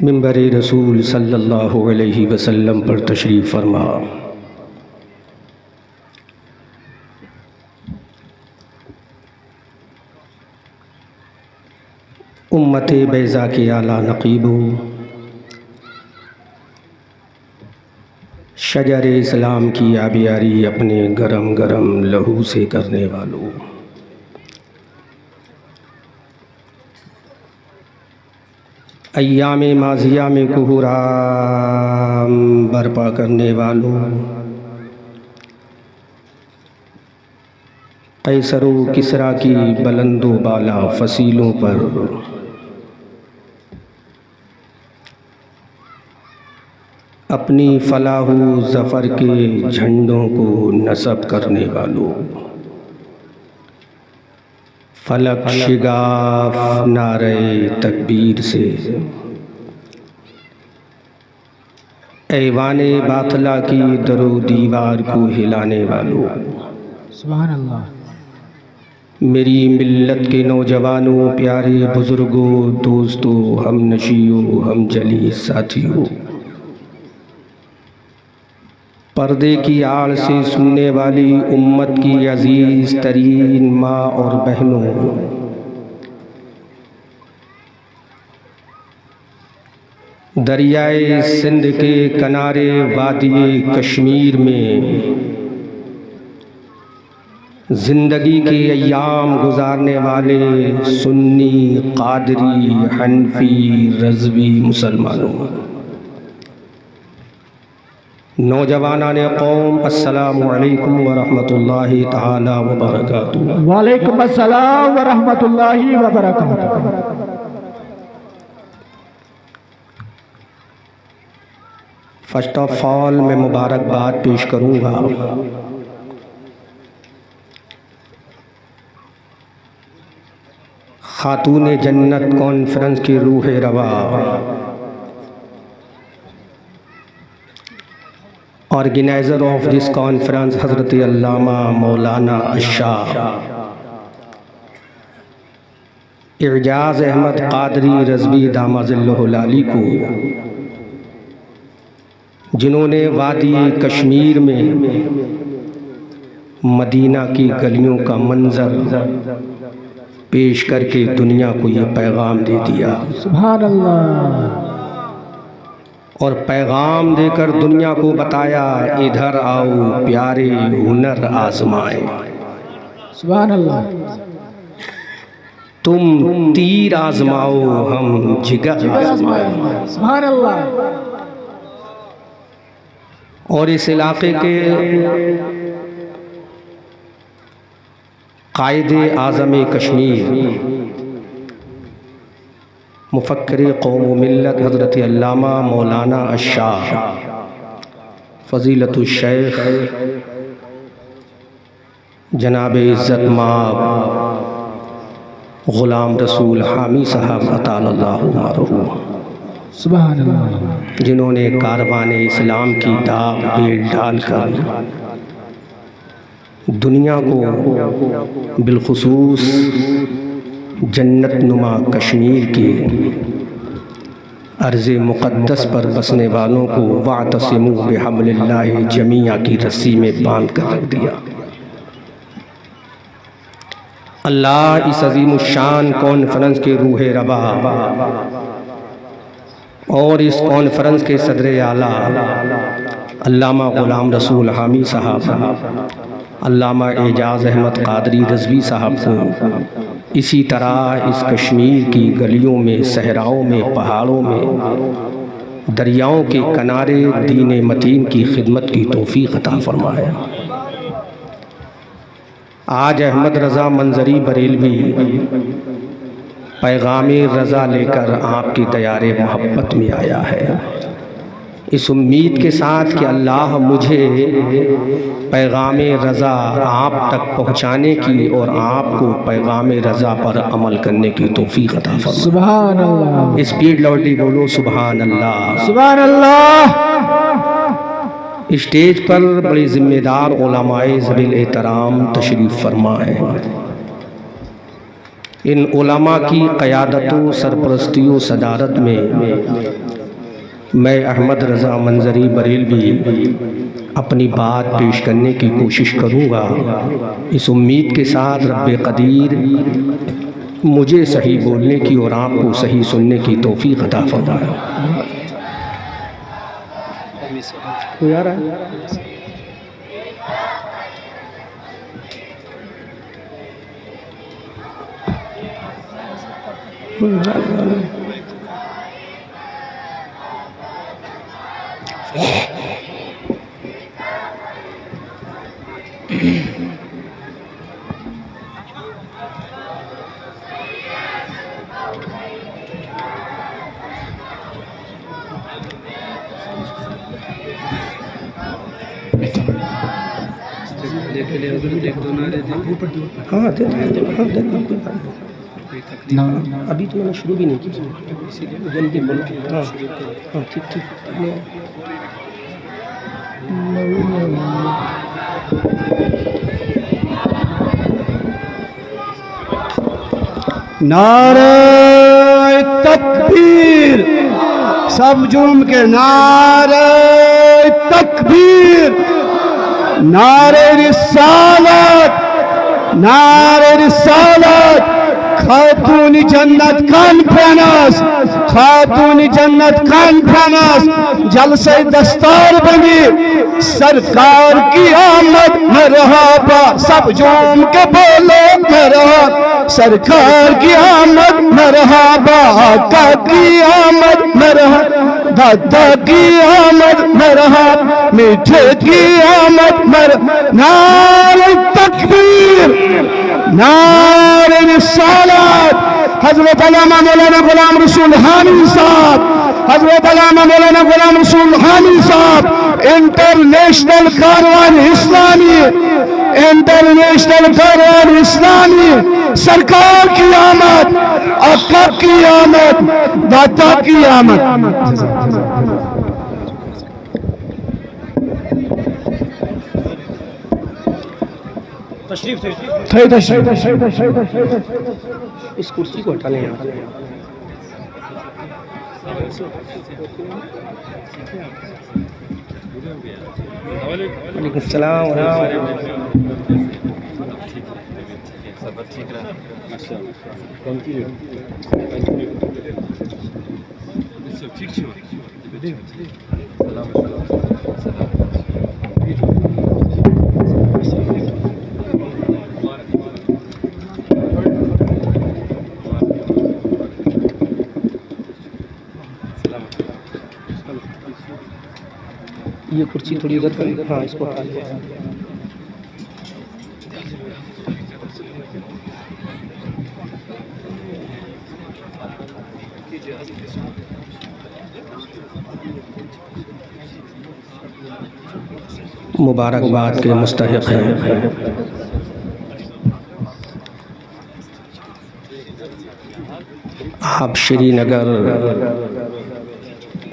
منبر رسول صلی اللہ علیہ وسلم پر تشریف فرما۔ امت بیضا کے اعلیٰ نقیب، شجر اسلام کی آبیاری اپنے گرم گرم لہو سے کرنے والوں، ایام ماضیہ میں کہرام برپا کرنے والوں، قیصر و کسریٰ کی بلند و بالا فصیلوں پر اپنی فلاح و ظفر کے جھنڈوں کو نصب کرنے والوں، فلک شگاف نعرہ تکبیر سے ایوان باطلہ کی در و دیوار کو ہلانے والوں، سبحان اللہ۔ میری ملت کے نوجوانوں، پیارے بزرگوں، دوستوں، ہم نشیوں، ہم جلی ساتھیوں، پردے کی آڑ سے سننے والی امت کی عزیز ترین ماں اور بہنوں، دریائے سندھ کے کنارے وادی کشمیر میں زندگی کے ایام گزارنے والے سنی، قادری، حنفی، رضوی مسلمانوں، نوجوانان قوم، السلام علیکم ورحمۃ اللہ تعالی وبرکاتہ۔ وعلیکم السلام ورحمۃ اللہ وبرکاتہ۔ فرسٹ آف آل میں مبارکباد پیش کروں گا خاتون جنت کانفرنس کی روح روا، آرگنائزر آف دس کانفرنس حضرت علامہ مولانا الشاہ اعجاز احمد قادری رضوی دامہ ظلہ العالی کو، جنہوں نے وادی کشمیر میں مدینہ کی گلیوں کا منظر پیش کر کے دنیا کو یہ پیغام دے دیا، سبحان اللہ، اور پیغام دے کر دنیا کو بتایا ادھر آؤ پیارے ہنر آزمائیں، سبحان اللہ، تم تیر آزماؤ ہم جگر آزمائیں۔ سبحان اللہ۔ اور اس علاقے کے قائد اعظم کشمیر، مفکر قوم و ملت حضرت علامہ مولانا الشاہ فضیلت الشیخ جناب عزت مآب غلام رسول حامی صاحب اطال اللہ عمرہ، سبحان اللہ، جنہوں نے کاروان اسلام کی داغ بیل ڈال کر دنیا کو بالخصوص جنت نما کشمیر کی ارض مقدس پر بسنے والوں کو وَاعْتَصِمُوا بِحَبْلِ اللَّهِ جَمِيعًا کی رسی میں باندھ کر رکھ دیا۔ اللہ اس عظیم الشان کانفرنس کے روح روا اور اس کانفرنس کے صدر اعلیٰ علامہ غلام رسول حامی صاحب، علامہ اعجاز احمد قادری رضوی صاحب کو اسی طرح اس کشمیر کی گلیوں میں، صحراؤں میں، پہاڑوں میں، دریاؤں کے کنارے دین متین کی خدمت کی توفیق عطا فرمائے۔ آج احمد رضا منظری بریلوی پیغام رضا لے کر آپ کی دیار محبت میں آیا ہے۔ اس امید کے ساتھ کہ اللہ مجھے پیغام رضا آپ تک پہنچانے کی اور آپ کو پیغام رضا پر عمل کرنے کی توفیق عطا فرمائے۔ سبحان اللہ، اسپیڈ لاؤڈلی بولو سبحان اللہ۔ سبحان اللہ۔ اسٹیج پر بڑے ذمہ دار علماء ذویل احترام تشریف فرما ہے۔ ان علماء کی قیادت و سرپرستی و صدارت میں میں احمد رضا منظری بریلوی اپنی بات پیش کرنے کی کوشش کروں گا، اس امید کے ساتھ رب قدیر مجھے صحیح بولنے کی اور آپ کو صحیح سننے کی توفیق عطا فرمائے۔ کوئی آ رہا ہے؟ ہاں ابھی تو میں نے شروع بھی نہیں کی، جلدی بولو۔ ہاں ہاں ٹھیک ٹھیک۔ نعرہ تکبیر، سب جم کے نعرہ تکبیر، نعرہ رسالت، نعرہ رسالت، خاتون جنت کانفرنس، خاتون جنت کانفرنس، جلسہ دستار بندی، سرکار کی آمد مرحبا، سب جم کے بولو مرحبا، سرکار کی آمد مرحبا، آقا کی آمد مرحبا، دادا کی آمد مرحبا، میٹھے کی آمد مرحبا، نعرہ تکبیر، نعرہ رسالت، حضرت علامہ مولانا غلام رسول حامی صاحب، حضرت علامہ مولانا غلام رسول حامی صاحب، انٹرنیشنل کاروان اسلامی، انٹرنیشنل کاروان اسلامی، سرکار کی آمد، آقا کی آمد، داتا کی آمد۔ تشریف اس کرسی کو ہٹا لیں۔ وعلیکم السلام ورحمۃ یہ کرسی تھوڑی ادھر کریں، ہاں اس کو ہٹا لیں۔ مبارکباد کے مستحق ہیں۔ آپ شری نگر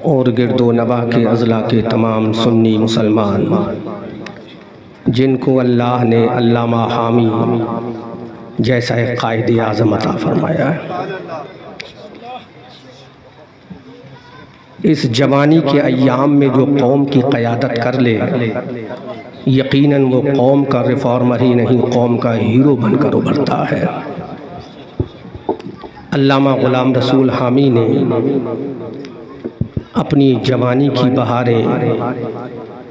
اور گرد و نواح کے اضلاع کے تمام سنی مسلمان جن کو اللہ نے علامہ حامی جیسا ایک قائد اعظم عطا فرمایا ہے، اس جوانی کے ایام میں جو قوم کی قیادت کر لے، یقیناً وہ قوم کا ریفارمر ہی نہیں، قوم کا ہیرو بن کر ابھرتا ہے۔ علامہ غلام رسول حامی نے اپنی جوانی کی بہاریں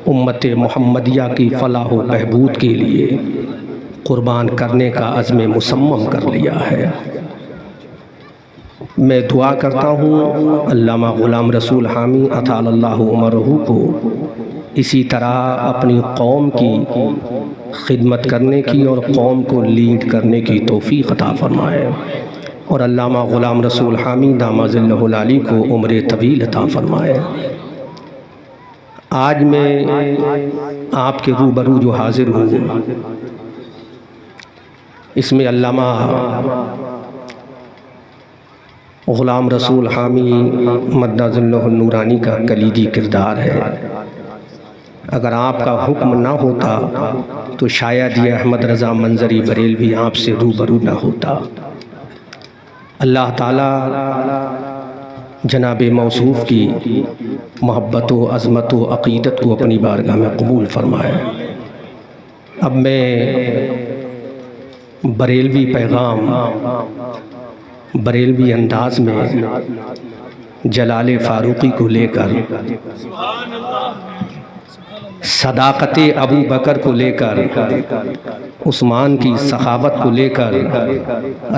امت محمدیہ کی فلاح و بہبود کے لیے قربان کرنے کا عزم مصمم کر لیا ہے۔ میں دعا کرتا ہوں علامہ غلام رسول حامی اطال اللہ عمرہ کو اسی طرح اپنی قوم کی خدمت کرنے کی اور قوم کو لیڈ کرنے کی توفیق عطا فرمائے، اور علامہ غلام رسول حامی دامہ ظلہ العالی کو عمر طویل عطا فرمائے۔ آج میں آپ کے روبرو جو حاضر ہوں، اس میں علامہ غلام رسول حامی مدد اللہ النورانی کا کلیدی کردار ہے۔ اگر آپ کا حکم نہ ہوتا تو شاید یہ احمد رضا منظری بریلوی آپ سے روبرو نہ ہوتا۔ اللہ تعالیٰ جناب موصوف کی محبت و عظمت و عقیدت کو اپنی بارگاہ میں قبول فرمائے۔ اب میں بریلوی پیغام، بریلوی انداز میں جلال فاروقی کو لے کر، صداقت ابو بکر کو لے کر، عثمان کی سخاوت کو لے کر،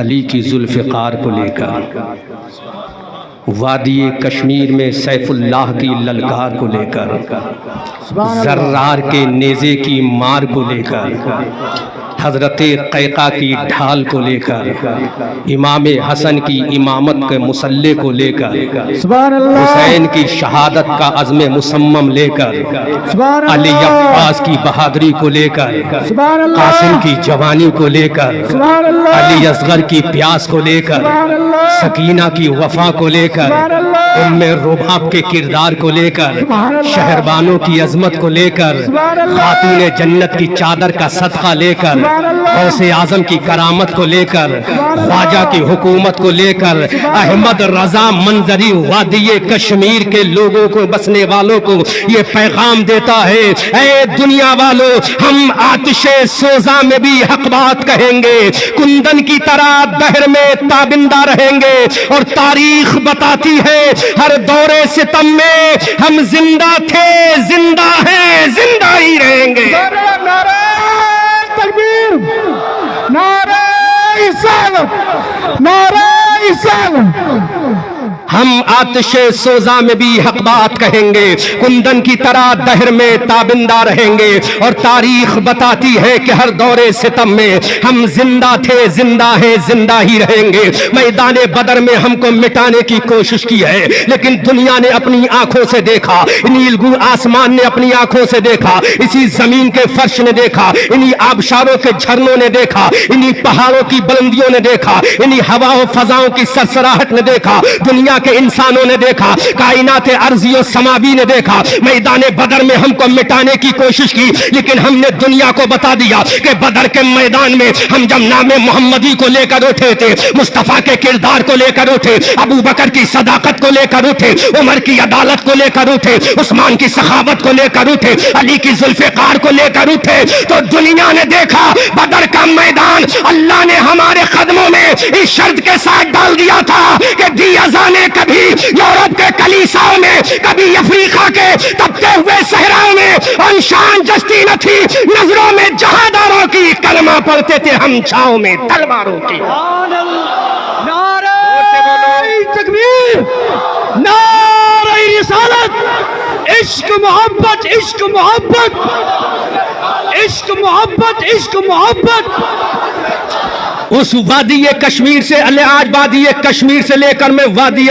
علی کی ذوالفقار کو لے کر، وادی کشمیر میں سیف اللہ کی للکار کو لے کر، زرار کے نیزے کی مار کو لے کر، حضرت قیقہ کی ڈھال کو لے کر، امام حسن کی امامت کے مسلح کو لے کر، حسین کی شہادت کا عزم مصمم لے کر، علی عباس کی بہادری کو لے کر، قاسم کی جوانی کو لے کر، علی اصغر کی پیاس کو لے کر، سکینہ کی وفا کو لے کر، ام رباب کے کردار کو لے کر، شہربانوں کی عظمت کو لے کر، خاتون جنت کی چادر کا صدقہ لے کر، غوث اعظم کی کرامت کو لے کر، خواجہ کی حکومت کو لے کر، احمد رضا منظری وادی کشمیر کے لوگوں کو، بسنے والوں کو یہ پیغام دیتا ہے، اے دنیا والوں، ہم آتش سوزاں میں بھی حق بات کہیں گے، کندن کی طرح دہر میں تابندہ رہیں گے، اور تاریخ بتاتی ہے ہر دور ستم میں ہم زندہ تھے، زندہ ہیں، زندہ ہی رہیں گے۔ تکبیر، نعرہ رسالت، نعرہ رسالت۔ ہم آتش سوزاں میں بھی حق بات کہیں گے، کندن کی طرح دہر میں تابندہ رہیں گے، اور تاریخ بتاتی ہے کہ ہر دور ستم میں ہم زندہ تھے، زندہ ہیں، زندہ ہی رہیں گے۔ میدان بدر میں ہم کو مٹانے کی کوشش کی ہے، لیکن دنیا نے اپنی آنکھوں سے دیکھا، نیلگوں آسمان نے اپنی آنکھوں سے دیکھا، اسی زمین کے فرش نے دیکھا، انہی آبشاروں کے جھرنوں نے دیکھا، انہی پہاڑوں کی بلندیوں نے دیکھا، انہی ہوا و فضاؤں کی سرسراہٹ نے دیکھا، دنیا کے انسانوں نے دیکھا، کائنات ارضی و سماوی نے دیکھا۔ میدان بدر میں ہم کو مٹانے کی کوشش کی، لیکن ہم نے دنیا کو بتا دیا کہ بدر کے میدان میں ہم جب نام محمدی کو لے کر اٹھے تھے، مصطفیٰ کے کردار کو لے کر اٹھے، ابو بکر کی صداقت کو لے کر اٹھے، عمر کی عدالت کو لے کر اٹھے، عثمان کی سخاوت کو لے کر اٹھے، علی کی ذوالفقار کو لے کر اٹھے، تو دنیا نے دیکھا بدر کا میدان اللہ نے ہمارے قدموں میں اس شرط کے ساتھ ڈال دیا تھا کہ دی ازانے کبھی یورپ کے کلیساؤں میں، کبھی افریقہ کے تپتے ہوئے صحراؤں میں انشان جستی نہ تھی، نظروں میں جہاداروں کی، کلمہ پڑھتے تھے ہم چھاؤں میں تلواروں کی۔ نعرہ تکبیر، نعرہ رسالت، عشق محبت، عشق محبت، عشق محبت، عشق محبت۔ اس وادی کشمیر سے آج وادی کشمیر سے لے کر میں وادی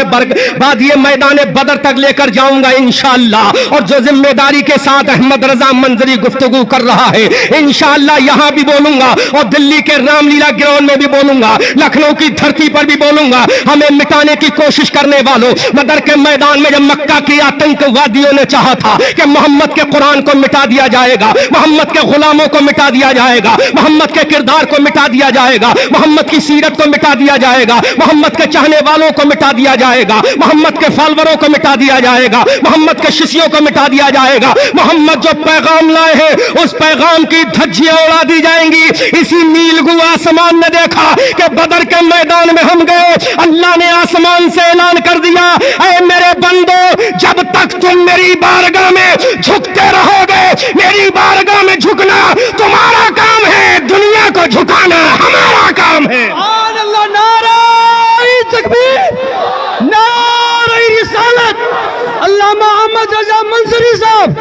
میدان بدر تک لے کر جاؤں گا انشاءاللہ، اور جو ذمہ داری کے ساتھ احمد رضا منظری گفتگو کر رہا ہے انشاءاللہ یہاں بھی بولوں گا، اور دلی کے رام لیلا گراؤنڈ میں بھی بولوں گا، لکھنؤ کی دھرتی پر بھی بولوں گا۔ ہمیں مٹانے کی کوشش کرنے والوں، بدر کے میدان میں جب مکہ کی آتنک وادیوں نے چاہا تھا کہ محمد کے قرآن کو مٹا دیا جائے گا، محمد کے غلاموں کو مٹا دیا جائے گا، محمد کے کردار کو مٹا دیا جائے گا، محمد کی سیرت کو مٹا دیا جائے گا، محمد کے چاہنے والوں کو مٹا دیا جائے گا، محمد کے فالوروں کو مٹا دیا جائے گا، محمد کے شیشیوں کو مٹا دیا جائے گا، محمد جو پیغام لائے ہیں اس پیغام کی دھجیاں اڑا دی جائیں گی۔ اسی نیلگوں آسمان نے دیکھا کہ بدر کے میدان میں ہم گئے، اللہ نے آسمان سے اعلان کر دیا، اے میرے بندو جب تک تم میری بارگاہ میں جھکتے رہو گے، میری بارگاہ میں جھکنا تمہارا کام ہے، دنیا کو جھکانا ہمارا کام ہے۔ سبحان اللہ، نعرہ تکبیر، نعرہ رسالت۔ علامہ احمد رضا منظری صاحب،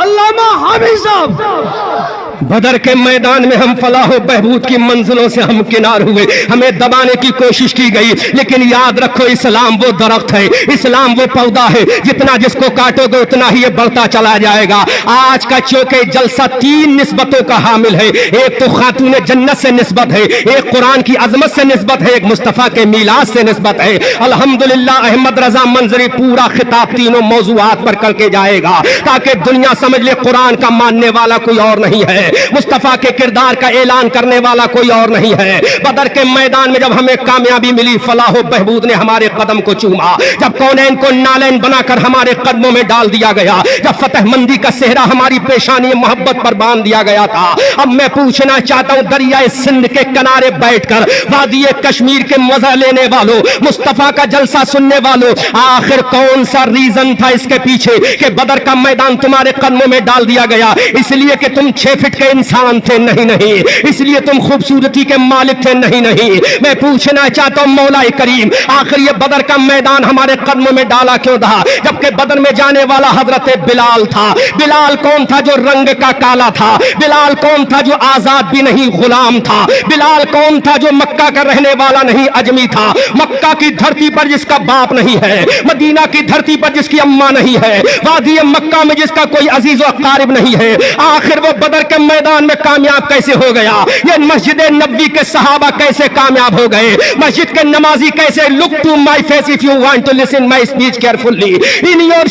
علامہ حامی صاحب۔ بدر کے میدان میں ہم فلاح و بہبود کی منزلوں سے ہم کنار ہوئے, ہمیں دبانے کی کوشش کی گئی, لیکن یاد رکھو اسلام وہ درخت ہے, اسلام وہ پودا ہے, جتنا جس کو کاٹو گے اتنا ہی یہ بڑھتا چلا جائے گا. آج کا چونکہ جلسہ 3 نسبتوں کا حامل ہے, ایک تو خاتون جنت سے نسبت ہے, ایک قرآن کی عظمت سے نسبت ہے, ایک مصطفیٰ کے میلاد سے نسبت ہے. الحمدللہ احمد رضا منظری پورا خطاب تینوں موضوعات پر کر کے جائے گا تاکہ دنیا سمجھ لے قرآن کا ماننے والا کوئی اور نہیں ہے, مصطفیٰ کے کردار کا اعلان کرنے والا کوئی اور نہیں ہے. بدر کے میدان میں جب ہمیں کامیابی ملی, فلاح و بہبود نے ہمارے قدم کو چوما, جب کونین کو نالین بنا کر ہمارے قدموں میں ڈال دیا گیا, جب فتح مندی کا صحرا ہماری پیشانی محبت پر باندھ دیا گیا تھا. اب میں پوچھنا چاہتا ہوں دریائے سندھ کے کنارے بیٹھ کر وادی کشمیر کے مزہ لینے والوں, مصطفیٰ کا جلسہ سننے والوں, آخر کون سا ریزن تھا اس کے پیچھے کہ بدر کا میدان تمہارے قدموں میں ڈال دیا گیا؟ اس لیے کہ تم 6 فٹ کے انسان تھے؟ نہیں. اس لیے تم خوبصورتی کے مالک تھے؟ نہیں. میں پوچھنا چاہتا ہوں مولا کریم, آخر یہ بدر کا میدان ہمارے قدموں میں ڈالا کیوں تھا جبکہ بدر میں جانے والا حضرت بلال تھا؟ بلال کون تھا جو رنگ کا کالا تھا؟ بلال کون تھا جو آزاد بھی نہیں غلام تھا؟ بلال کون تھا جو مکہ کا رہنے والا نہیں اجمی تھا؟ مکہ کی دھرتی پر جس کا باپ نہیں ہے, مدینہ کی دھرتی پر جس کی اماں نہیں ہے, وادی مکہ میں جس کا کوئی عزیز و اقارب نہیں ہے, آخر وہ بدر کے میدان میں کامیاب کیسے ہو گیا؟ یہ مسجد نبوی کے صحابہ کیسے کامیاب ہو گئے؟ مسجد کے نمازی کیسے؟ look to my face if you want to listen my speech carefully. in your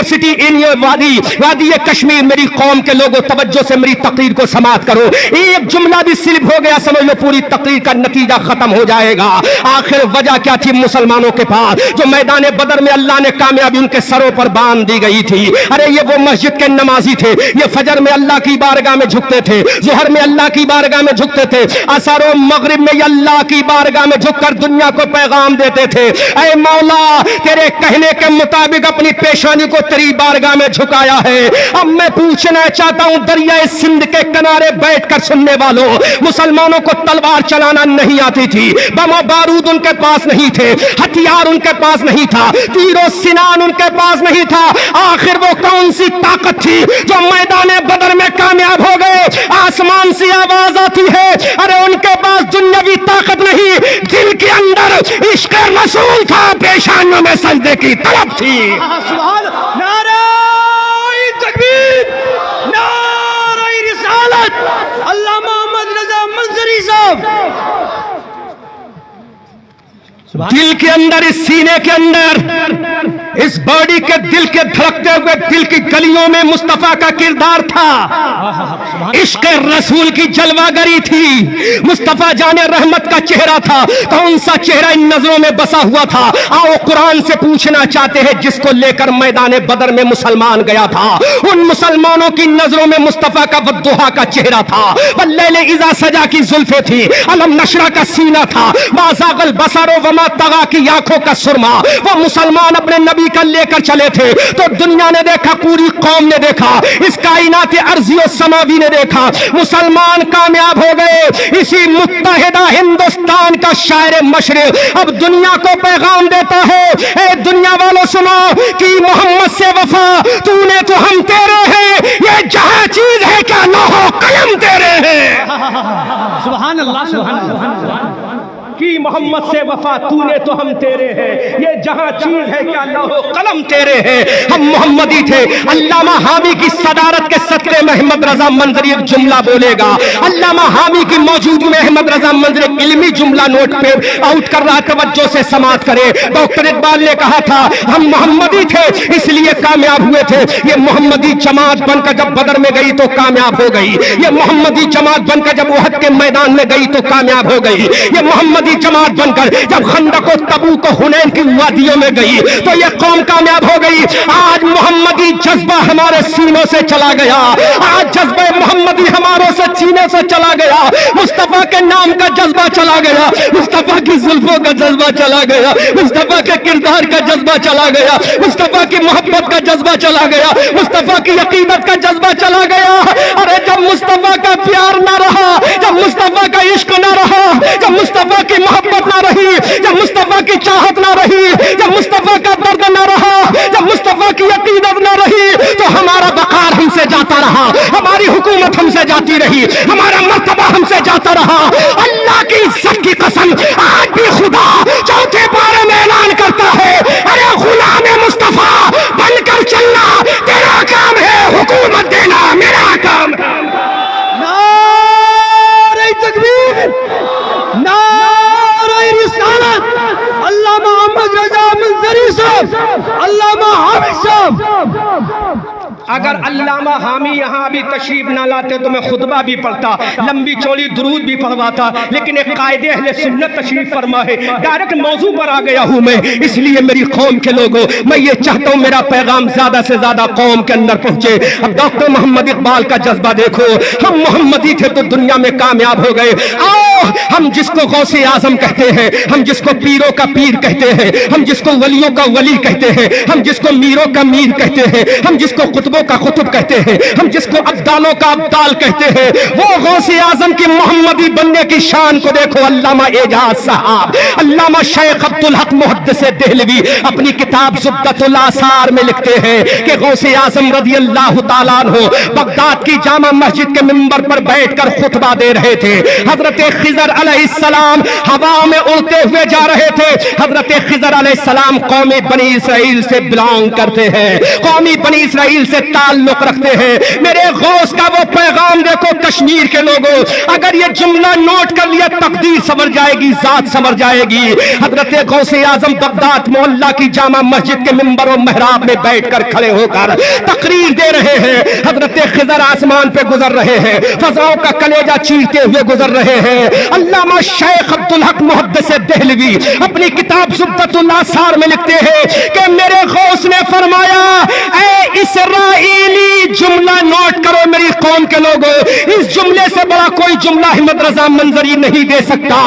city in your وادی کشمیر, میری قوم کے لوگوں توجہ سے میری تقریر کو سماعت کرو. ایک جملہ بھی سلپ ہو گیا سمجھ لو پوری تقریر کا نتیجہ ختم ہو جائے گا. آخر وجہ کیا تھی مسلمانوں کے پاس جو میدان بدر میں اللہ نے کامیابی ان کے سروں پر باندھ دی گئی تھی؟ ارے یہ وہ مسجد کے نمازی تھے, یہ فجر میں اللہ کی بارگاہ میں جھکتے تھے, ظہر میں اللہ کی بارگاہ میں جھکتے تھے, عصر و مغرب میں یہ اللہ کی بارگاہ میں جھک کر دنیا کو پیغام دیتے تھے, اے مولا تیرے کہنے کے مطابق اپنی پیشانی کو تیری بارگاہ میں جھکایا ہے. اب میں پوچھنا چاہتا ہوں دریائے سندھ کے کنارے بیٹھ کر سننے والوں, مسلمانوں کو تلوار چلانا نہیں آتی تھی, بم و بارود ان کے پاس نہیں تھے, ہتھیار ان کے پاس نہیں تھا, تیر و سنان ان کے پاس نہیں تھا, آخر وہ کون سی طاقت تھی جو میدان بدر میں کامیاب ہو گئے؟ آسمان سے آواز آتی ہے, ارے ان کے پاس دنیاوی طاقت نہیں, دل کے اندر عشق رسول تھا, پیشانیوں میں سجدے کی طلب تھی. سبحان نعرہ تکبیر, نعرہ رسالت. علامہ محمد رضا منظری صاحب دل کے اندر, اس سینے کے اندر, اس باڈی کے دل کے دھڑکتے ہوئے دل کی گلیوں میں مصطفیٰ کا کردار تھا, عشق رسول کی جلوہ گری تھی, مصطفیٰ جان رحمت کا چہرہ تھا. کون سا چہرہ ان نظروں میں بسا ہوا تھا؟ آؤ قرآن سے پوچھنا چاہتے ہیں جس کو لے کر میدان بدر میں مسلمان گیا تھا, ان مسلمانوں کی نظروں میں مصطفیٰ کا والضحیٰ کا چہرہ تھا, واللیل اذا سجا کی زلفیں تھی, علم نشرہ کا سینہ تھا, ما زاغ البصر وما طغى کی آنکھوں کا سرما. وہ مسلمان اپنے نبی کا لے کر چلے تھے تو دنیا نے دیکھا, پوری قوم نے دیکھا, اس کائنات ارضی و سماوی نے دیکھا, مسلمان کامیاب ہو گئے. اسی متحدہ ہندوستان کا شاعر مشرق اب دنیا کو پیغام دیتا ہے, اے دنیا والوں سنو کہ محمد سے وفا تو نے تو ہم تیرے ہیں, یہ جہاں چیز ہے کیا لوح و قلم تیرے ہیں. سبحان اللہ, سبحان اللہ. کہ محمد سے وفا تو نے تو ہم تیرے ہیں, یہ جہاں چیز ہے کیا لوح و قلم تیرے ہیں. ہم محمدی تھے. علامہ حامی کی صدارت کے صدقے میں احمد رضا منظری ایک جملہ بولے گا. علامہ حامی کی موجودگی میں احمد رضا منظری ایک علمی جملہ نوٹ پہ آؤٹ کر رہا, توجہ سے سماعت کرے. ڈاکٹر اقبال نے کہا تھا ہم محمدی تھے اس لیے کامیاب ہوئے تھے. یہ محمدی جماعت بن کر جب بدر میں گئی تو کامیاب ہو گئی, یہ محمدی جماعت بن کر جب احد کے میدان میں گئی تو کامیاب ہو گئی, یہ محمدی جماعت بن کر جب خندق و تبوک و حنین کی وادیوں میں گئی تو یہ قوم کامیاب ہو گئی. آج محمدی جذبہ ہمارے سینوں سے چلا گیا, آج جذبہ محمدی ہماروں سے سینے سے چلا گیا, مصطفیٰ کے نام کا جذبہ چلا گیا, مصطفیٰ کی زلفوں کا جذبہ چلا گیا, مصطفیٰ کے کردار کا جذبہ چلا گیا, مصطفیٰ کی محبت کا جذبہ چلا گیا, مصطفیٰ کی عقیدت کا جذبہ چلا گیا. ارے جب مصطفیٰ کا پیار نہ رہا, جب مصطفیٰ کا عشق نہ رہا, جب مصطفیٰ کی محبت نہ رہی, جب مصطفیٰ کی چاہت نہ رہی, جب مصطفیٰ کا درد نہ رہا, جب مصطفیٰ مصطفیٰ کی عقیدت نہ رہی تو ہمارا وقار ہم سے جاتا رہا، ہماری حکومت ہم سے جاتی رہی، ہمارا مرتبہ ہم سے جاتا رہا۔ اللہ کی عزت کی قسم آج بھی خدا چوتھے پارے میں اعلان کرتا ہے، ارے غلام مصطفیٰ بن کر چلنا تیرا کام ہے، حکومت دینا میرا کام ہے۔ نعرہ تکبیر، نعرہ رسالت، علامہ محمد رضا منظری صاحب، علامہ حامد صاحب۔ اگر علامہ حامی یہاں بھی تشریف نہ لاتے تو میں خطبہ بھی پڑھتا، لمبی چوڑی درود بھی پڑھواتا، لیکن ایک قائد اہل سنت تشریف فرما ہے، ڈائریکٹ موضوع پر آ گیا ہوں میں، اس لیے میری قوم کے لوگوں میں یہ چاہتا ہوں میرا پیغام زیادہ سے زیادہ قوم کے اندر پہنچے۔ اب ڈاکٹر محمد اقبال کا جذبہ دیکھو، ہم محمدی تھے تو دنیا میں کامیاب ہو گئے، آؤ ہم جس کو غوث اعظم کہتے ہیں، ہم جس کو پیروں کا پیر کہتے ہیں، ہم جس کو ولیوں کا ولی کہتے ہیں، ہم جس کو میروں کا میر کہتے ہیں، ہم جس کو قطبوں کا قطب کہتے ہیں، ہم جس کو ابدالوں کا ابدال کہتے ہیں، وہ غوث اعظم کی محمدی بننے کی شان کو دیکھو۔ علامہ اعجاز صاحب، علامہ شیخ عبدالحق محدث دہلوی اپنی کتاب زبدۃ الاثار میں لکھتے ہیں کہ غوث اعظم رضی اللہ تعالیٰ عنہ بغداد کی جامع مسجد کے منبر پر بیٹھ کر خطبہ دے رہے تھے، حضرت خضر علیہ السلام ہوا میں اڑتے ہوئے جا رہے تھے۔ حضرت خضر علیہ السلام قومی بنی اسرائیل سے بلانگ کرتے ہیں، قومی بنی اسرائیل سے تعلق رکھتے ہیں۔ میرے غوث کا وہ پیغام دیکھو کشمیر کے لوگوں، اگر یہ جملہ نوٹ کر لیا تقدیر سمجھ جائے گی، ذات سمجھ جائے گی۔ حضرت غوث اعظم بغداد محلہ کی جامع مسجد کے منبر و محراب میں بیٹھ کر کھڑے ہو کر تقریر دے رہے ہیں۔ حضرت خضر آسمان پہ گزر رہے ہیں، فضاؤں کا کلیجہ چیرتے ہوئے گزر رہے ہیں۔ علامہ شیخ عبدالحق محدث دہلوی اپنی کتاب زبدۃ الاثار میں لکھتے ہیں کہ میرے غوث نے فرمایا، اے اسرائیلی جملہ نوٹ کرو میری قوم کے لوگوں، اس جملے سے بڑا کوئی جملہ احمد رضا منظری نہیں دے سکتا۔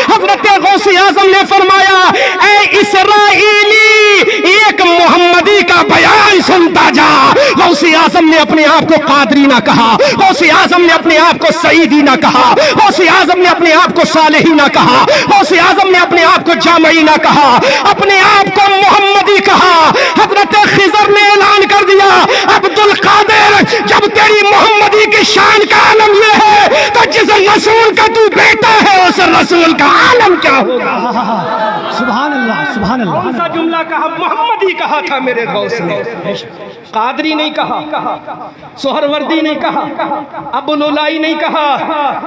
حضرت غوث اعظم نے فرمایا، اے اسرائیلی ایک محمدی کا بیان سنتا جا۔ غوث اعظم نے اپنے آپ کو قادری نہ کہا، غوث اعظم نے اپنے آپ کو سعیدی نہ کہا، غوث اعظم نے اپنے آپ کو صالحی نہ کہا، غوث اعظم نے اپنے آپ کو جامعی نہ کہا، اپنے آپ کو محمدی کہا۔ حضرت خضر نے اعلان کر دیا، عبد القادر جب تیری محمدی کی شان کا عالم یہ ہے تو جس رسول کا تو بیٹا ہے اس رسول کا عالم کیا ہوگا۔ سبحان اللہ، سبحان اللہ۔ کون سا جملہ کہا؟ محمدی کہا تھا میرے غوث نے، قادری نہیں کہا، سہروردی نہیں کہا، ابو العلائی نہیں کہا۔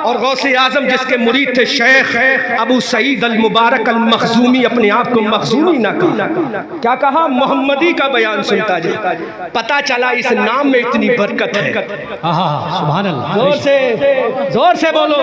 اور غوث اعظم جس کے مرید تھے شیخ ابو سعید المبارک المخزومی اپنے آپ کو مخزومی نہ کہا، کیا کہا؟ محمدی کا بیان سنتا جا۔ پتا چلا اس نام میں اتنی برکت ہے۔ سبحان اللہ، زور سے بولو،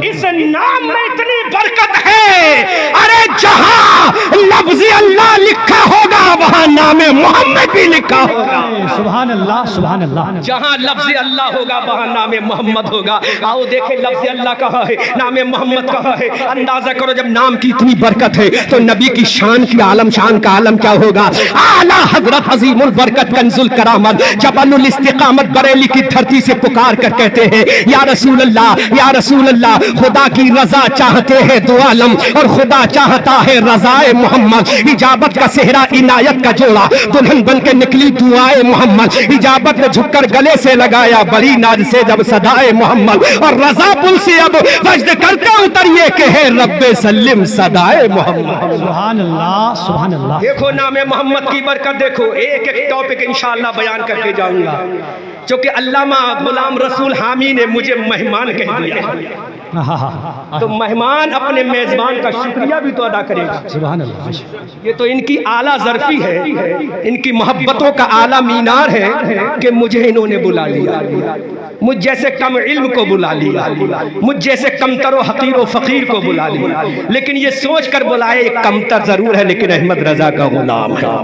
اس نام میں اتنی برکت ہے۔ ارے جہاں لفظ اللہ لکھا ہوگا وہاں نام محمد بھی لکھا ہوگا۔ سبحان اللہ، سبحان اللہ۔ جہاں لفظ اللہ ہوگا وہاں نام محمد ہوگا۔ آؤ دیکھیں لفظ اللہ کہا ہے، نام محمد کہا ہے۔ اندازہ کرو جب نام کی اتنی برکت ہے تو نبی کی شان کی عالم، شان کا عالم کیا ہوگا۔ اعلیٰ حضرت عظیم البرکت کنز الکرامت جبل الاستقامت بریلی کی دھرتی سے پکار کر کہتے ہیں، یا رسول اللہ، یا رسول اللہ، خدا کی رضا چاہتے ہیں دو عالم اور خدا چاہتا ہے رضائے محمد۔ اجابت کا صحرا عنایت کا جوڑا، دلہن بن کے نکلی دعائے محمد۔ اجابت نے جھک کر گلے سے لگایا بڑی ناز سے جب صدائے محمد، اور رضا پل سے اب وجد کرتے اتریے کہ ہے رب سلم صدائے محمد۔ سبحان اللہ، سبحان اللہ۔ دیکھو نام محمد کی برکت دیکھو۔ ایک ایک ٹاپک انشاءاللہ بیان کر کے جاؤں گا، چونکہ علامہ غلام رسول حامی نے مجھے مہمان کہہ دیا، تو مہمان اپنے میزبان کا شکریہ بھی تو ادا کرے گا۔ سبحان اللہ۔ یہ تو ان کی اعلیٰ ظرفی ہے، ان کی محبتوں کا اعلیٰ مینار ہے کہ مجھے انہوں نے بلا لیا، مجھ جیسے کم علم کو بلا لیا، مجھ جیسے کمتر و حقیر و فقیر کو بلا لیا، لیکن یہ سوچ کر بلائے ایک کمتر ضرور ہے لیکن احمد رضا کا غلام ہے۔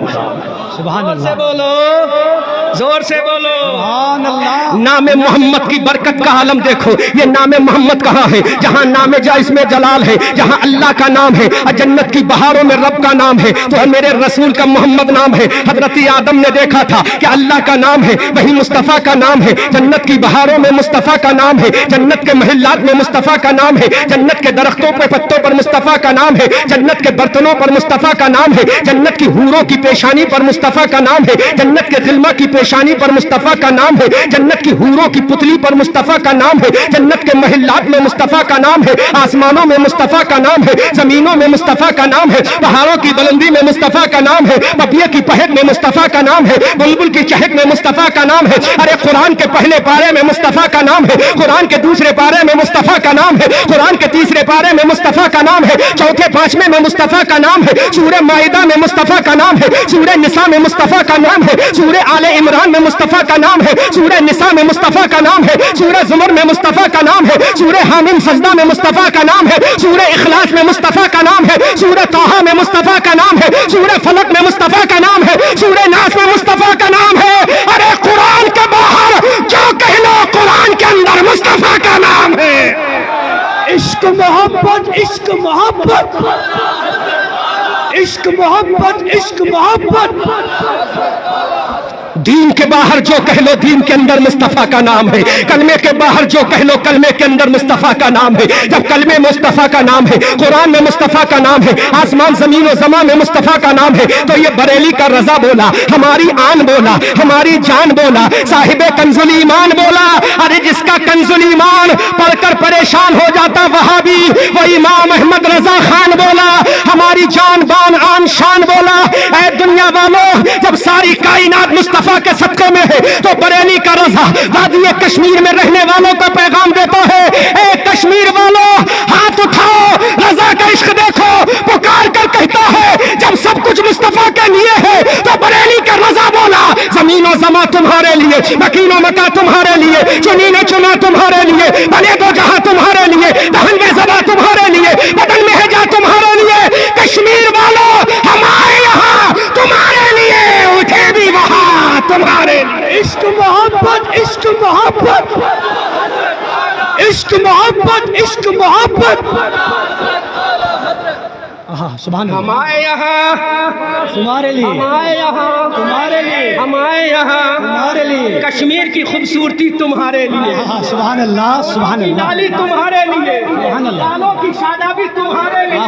سبحان زور سے اللہ، بولو، زور سے بولو۔ سبحان اللہ۔ نام محمد کی برکت کا عالم دیکھو، یہ نام محمد کہاں ہے؟ جہاں نام جا اس میں جلال ہے، جہاں اللہ کا نام ہے، جنت کی بہاروں میں رب کا نام ہے، تو میرے رسول کا محمد نام ہے۔ حضرت آدم نے دیکھا تھا کہ اللہ کا نام ہے، وہی مصطفیٰ کا نام ہے، جنت کی بہاروں بہاروں میں مصطفیٰ کا نام ہے، جنت کے محلات میں مصطفیٰ کا نام ہے، جنت کے درختوں پہ پتوں پر مصطفیٰ کا نام ہے، جنت کے برتنوں پر مصطفیٰ کا نام ہے، جنت کی حوروں کی پیشانی پر مصطفیٰ کا نام ہے، جنت کے غلمہ کی پیشانی پر مصطفیٰ کا نام ہے، جنت کی حوروں کی پتلی پر مصطفیٰ کا نام ہے، جنت کے محلات میں مصطفیٰ کا نام ہے، آسمانوں میں مصطفیٰ کا نام ہے، زمینوں میں مصطفیٰ کا نام ہے، پہاڑوں کی بلندی میں مصطفیٰ کا نام ہے، پپیے کی پہک میں مصطفیٰ کا نام ہے، بلبل کی چہک میں مصطفیٰ کا نام ہے، ارے قرآن کے پہلے پارے میں مصطفیٰ کا نام ہے، قرآن کے دوسرے پارے میں مصطفیٰ کا نام ہے، قرآن کے تیسرے پارے میں مصطفیٰ کا نام ہے، چوتھے پانچویں میں مصطفیٰ کا نام ہے، سورہ مائدہ میں مصطفیٰ کا نام ہے، سورہ نساء میں مصطفیٰ کا نام ہے، سورہ آل عمران میں مصطفیٰ کا نام ہے، سورہ نساء میں مصطفیٰ کا نام ہے، سورہ زمر میں مصطفیٰ کا نام ہے، سورہ حامیم سجدہ میں مصطفیٰ کا نام ہے، سورہ اخلاص میں مصطفیٰ کا نام ہے، سورہ طٰہٰ میں مصطفیٰ کا نام ہے، سورہ فلق میں مصطفیٰ کا نام ہے، سورہ ناس میں مصطفیٰ کا نام ہے۔ ارے قرآن کے باہر جو کہہ لو، قرآن کے اندر مصطفیٰ کا نام ہے۔ عشق محبت، عشق محبت، عشق محبت، عشق محبت۔ دین کے باہر جو کہہ لو، دین کے اندر مصطفیٰ کا نام ہے۔ کلمے کے باہر جو کہہ لو، کلمے کے اندر مصطفیٰ کا نام ہے۔ جب کلمے میں مصطفیٰ کا نام ہے، قرآن میں مصطفیٰ کا نام ہے، آسمان زمین و زمان میں مصطفیٰ کا نام ہے، تو یہ بریلی کا رضا بولا، ہماری آن بولا، ہماری جان بولا، صاحب کنز الایمان بولا۔ ارے جس کا کنز الایمان پڑھ کر پریشان ہو جاتا وہابی، وہ امام احمد رضا خان بولا، ہماری جان بان آن شان بولا۔ اے دنیا والوں، جب ساری کائنات مصطفیٰ کے صدقے میں ہے تو بریلی کا رضا وادی کشمیر میں رہنے والوں کا پیغام دیتا ہے، اے کشمیر والوں ہاتھ اٹھاؤ، رضا کا عشق دیکھو، پکار کر کہتا ہے جب سب کچھ مصطفیٰ کے لیے ہے تو بریلی کا رضا بولا، زمین و زماں تمہارے لیے، مکین و مکا تمہارے لیے، چنی نے چنا تمہارے لیے، بنے دو جہاں تمہارے لیے، دہن میں زبا تمہارے لیے، بدن میں ہجا تمہارے لیے۔ کشمیر والوں ہمارے یہاں تمہارے لیے، اٹھے بھی وہاں تمہارے لیے۔ عشق محبت، عشق محبت، عشق محبت، عشق محبت۔ سبحان اللہ۔ ہمارے یہاں تمہارے لیے، ہمارے یہاں تمہارے لیے، ہمارے یہاں تمہارے لیے، کشمیر کی خوبصورتی تمہارے لیے، سبحان اللہ، سبحان اللہ، نالی تمہارے لیے، سبحان اللہ، بالوں کی شادابی تمہارے لیے،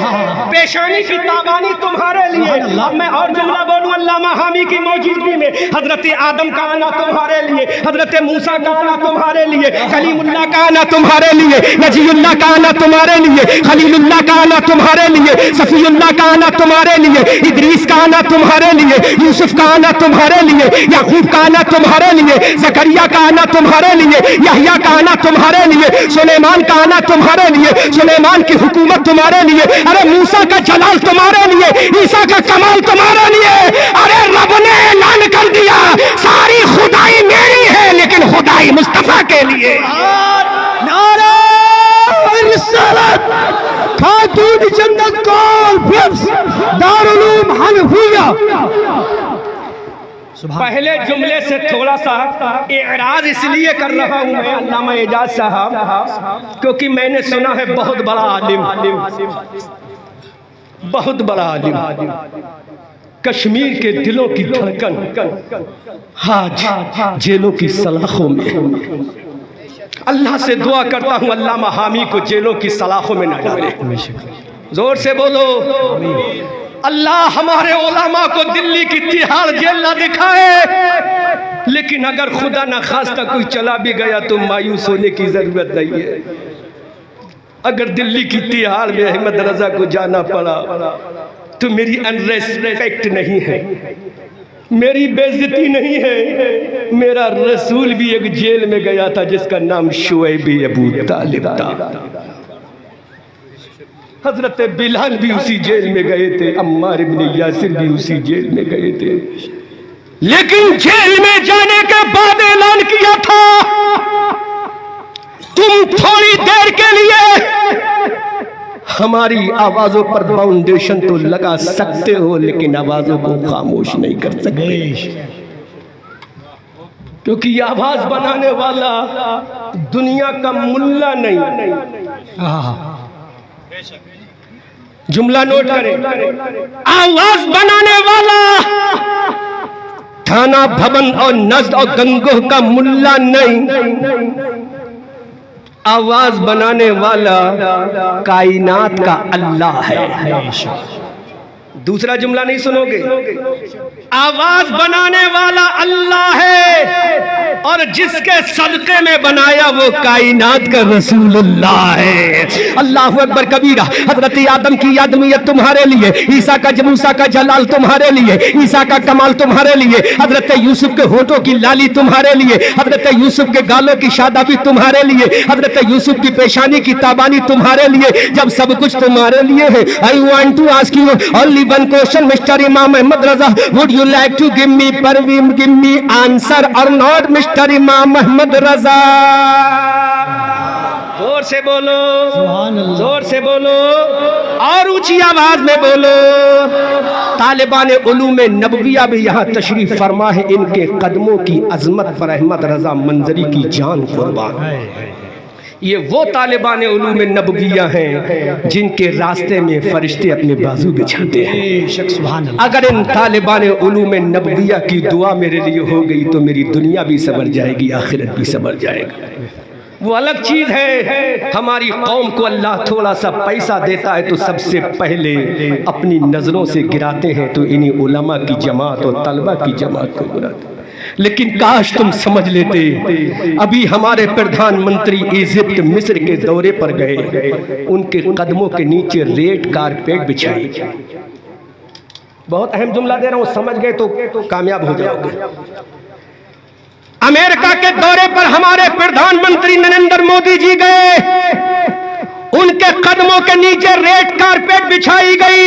پیشانی کی تابانی تمہارے لیے۔ سبحان اللہ۔ اب میں اور جملہ بولوں، علامہ حامی کی موجودگی میں حضرت آدم کا آنا تمہارے لیے، حضرت موسیٰ کا آنا تمہارے لیے، کلیم اللہ کا آنا تمہارے لیے، نجی اللہ کا آنا تمہارے لیے، خلیل اللہ کا آنا تمہارے لیے، صفی اللہ کا آنا تمہارے لیے، ادریس کا آنا تمہارے لیے، یوسف کا آنا تمہارے لیے، یعقوب کا آنا تمہارے لیے، زکریا کا آنا تمہارے لیے، یحییٰ کا آنا تمہارے لیے، سلیمان کا آنا تمہارے لیے، سلیمان کی حکومت تمہارے لیے، ارے موسیٰ کا جلال تمہارے لیے، عیسیٰ کا کمال تمہارے لیے۔ ارے رب نے اعلان کر دیا ساری خدائی میری ہے لیکن خدائی مصطفیٰ کے لیے۔ نعرہ رسالت، خاتون جنت کانفرنس، دارالعلوم حنفیہ۔ پہلے جملے سے تھوڑا سا اعراض اس لیے کر رہا ہوں میں علامہ اعجاز صاحب، کیونکہ میں نے سنا ہے بہت بڑا عالم، بہت بڑا عالم، کشمیر کے دلوں کی دھڑکن آج جیلوں کی سلاخوں میں۔ اللہ سے دعا کرتا ہوں علامہ حامی کو جیلوں کی سلاخوں میں نہ ڈالے۔ زور سے بولو اللہ ہمارے علماء کو دلی کی تہاڑ جیل نہ دکھائے، لیکن اگر خدا نہ خواستہ کوئی چلا بھی گیا تو مایوس ہونے کی ضرورت نہیں ہے۔ اگر دلی کی تہاڑ میں احمد رضا کو جانا پڑا تو میری انریسپیکٹ نہیں ہے، میری بے عزتی نہیں ہے۔ میرا رسول بھی ایک جیل میں گیا تھا جس کا نام شعیب ابو طالب تھا، حضرت بلال بھی اسی جیل میں گئے تھے، عمار ابن یاسر بھی اسی جیل میں گئے تھے، لیکن جیل میں جانے کے بعد اعلان کیا تھا تم تھوڑی دیر کے لیے ہماری آوازوں پر فاؤنڈیشن تو لگا سکتے ہو لیکن آوازوں کو خاموش نہیں کر سکتے، کیونکہ یہ آواز بنانے والا دنیا کا ملا نہیں۔ جملہ نوٹ کریں، آواز بنانے والا تھانہ بھون اور نزد اور گنگوہ کا ملا نہیں، آواز بنانے والا کائنات کا اللہ ہے. دوسرا جملہ نہیں سنو گے. آواز بنانے والا اللہ ہے اور جس کے صدقے میں بنایا وہ کائنات کا رسول اللہ ہے. اللہ اکبر کبیرہ. حضرت آدم کی آدمیت تمہارے لیے, عیسیٰ کا موسیٰ کا جلال تمہارے لیے, عیسیٰ کا کمال تمہارے لیے, حضرت یوسف کے ہونٹوں کی لالی تمہارے لیے, حضرت یوسف کے گالوں کی شادابی تمہارے لیے, حضرت یوسف کی پیشانی کی تابانی تمہارے لیے. جب سب کچھ تمہارے لیے ہے, I want to ask you only one question, Mr. Imam Ahmad Raza. Would you like to give me answer or not, Mr. Imam Ahmad Raza? زور سے بولو, زور سے بولو اور اونچی آواز میں بولو. طالبان علوم نبویہ بھی یہاں تشریف فرما ہے. ان کے قدموں کی عظمت پر احمد رضا منظری کی جان قربان. یہ وہ طالبان علوم نبویہ ہیں جن کے راستے میں فرشتے اپنے بازو بچھاتے ہیں. اگر ان طالبان علوم نبویہ کی دعا میرے لیے ہو گئی تو میری دنیا بھی سنور جائے گی, آخرت بھی سنور جائے گا. وہ الگ چیز ہے. ہماری قوم کو اللہ تھوڑا سا پیسہ دیتا ہے تو سب سے پہلے اپنی نظروں سے گراتے ہیں تو انہی علماء کی جماعت اور طلبہ کی جماعت کو گراتے ہیں. لیکن کاش تم سمجھ لیتے. ابھی ہمارے پردھان منتری ایجپٹ مصر کے دورے پر گئے, ان کے قدموں کے نیچے ریڈ کارپیٹ بچھائی. بہت اہم جملہ دے رہا ہوں, سمجھ گئے تو کامیاب ہو جاؤ گے. امریکہ کے دورے پر ہمارے پردھان منتری نریندر مودی جی گئے, ان کے قدموں کے نیچے ریڈ کارپیٹ بچھائی گئی.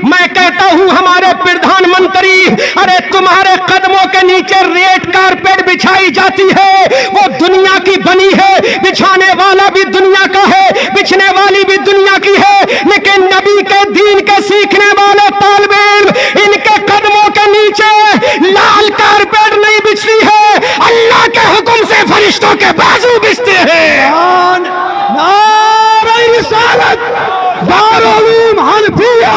میں کہتا ہوں ہمارے پردھان منتری, ارے تمہارے قدموں کے نیچے ریڈ کارپیٹ بچھائی جاتی ہے, وہ دنیا کی بنی ہے. بچھانے والا بھی دنیا کا ہے, بچھنے والی بھی دنیا کی ہے, لیکن نبی کے دین کے سیکھنے والے طالب علم ان کے قدموں کے نیچے لال کارپیٹ نہیں بچھتی ہے, اللہ کے حکم سے فرشتوں کے بازو بچھتے ہیں. رسالت دارالعلوم حنفیہ.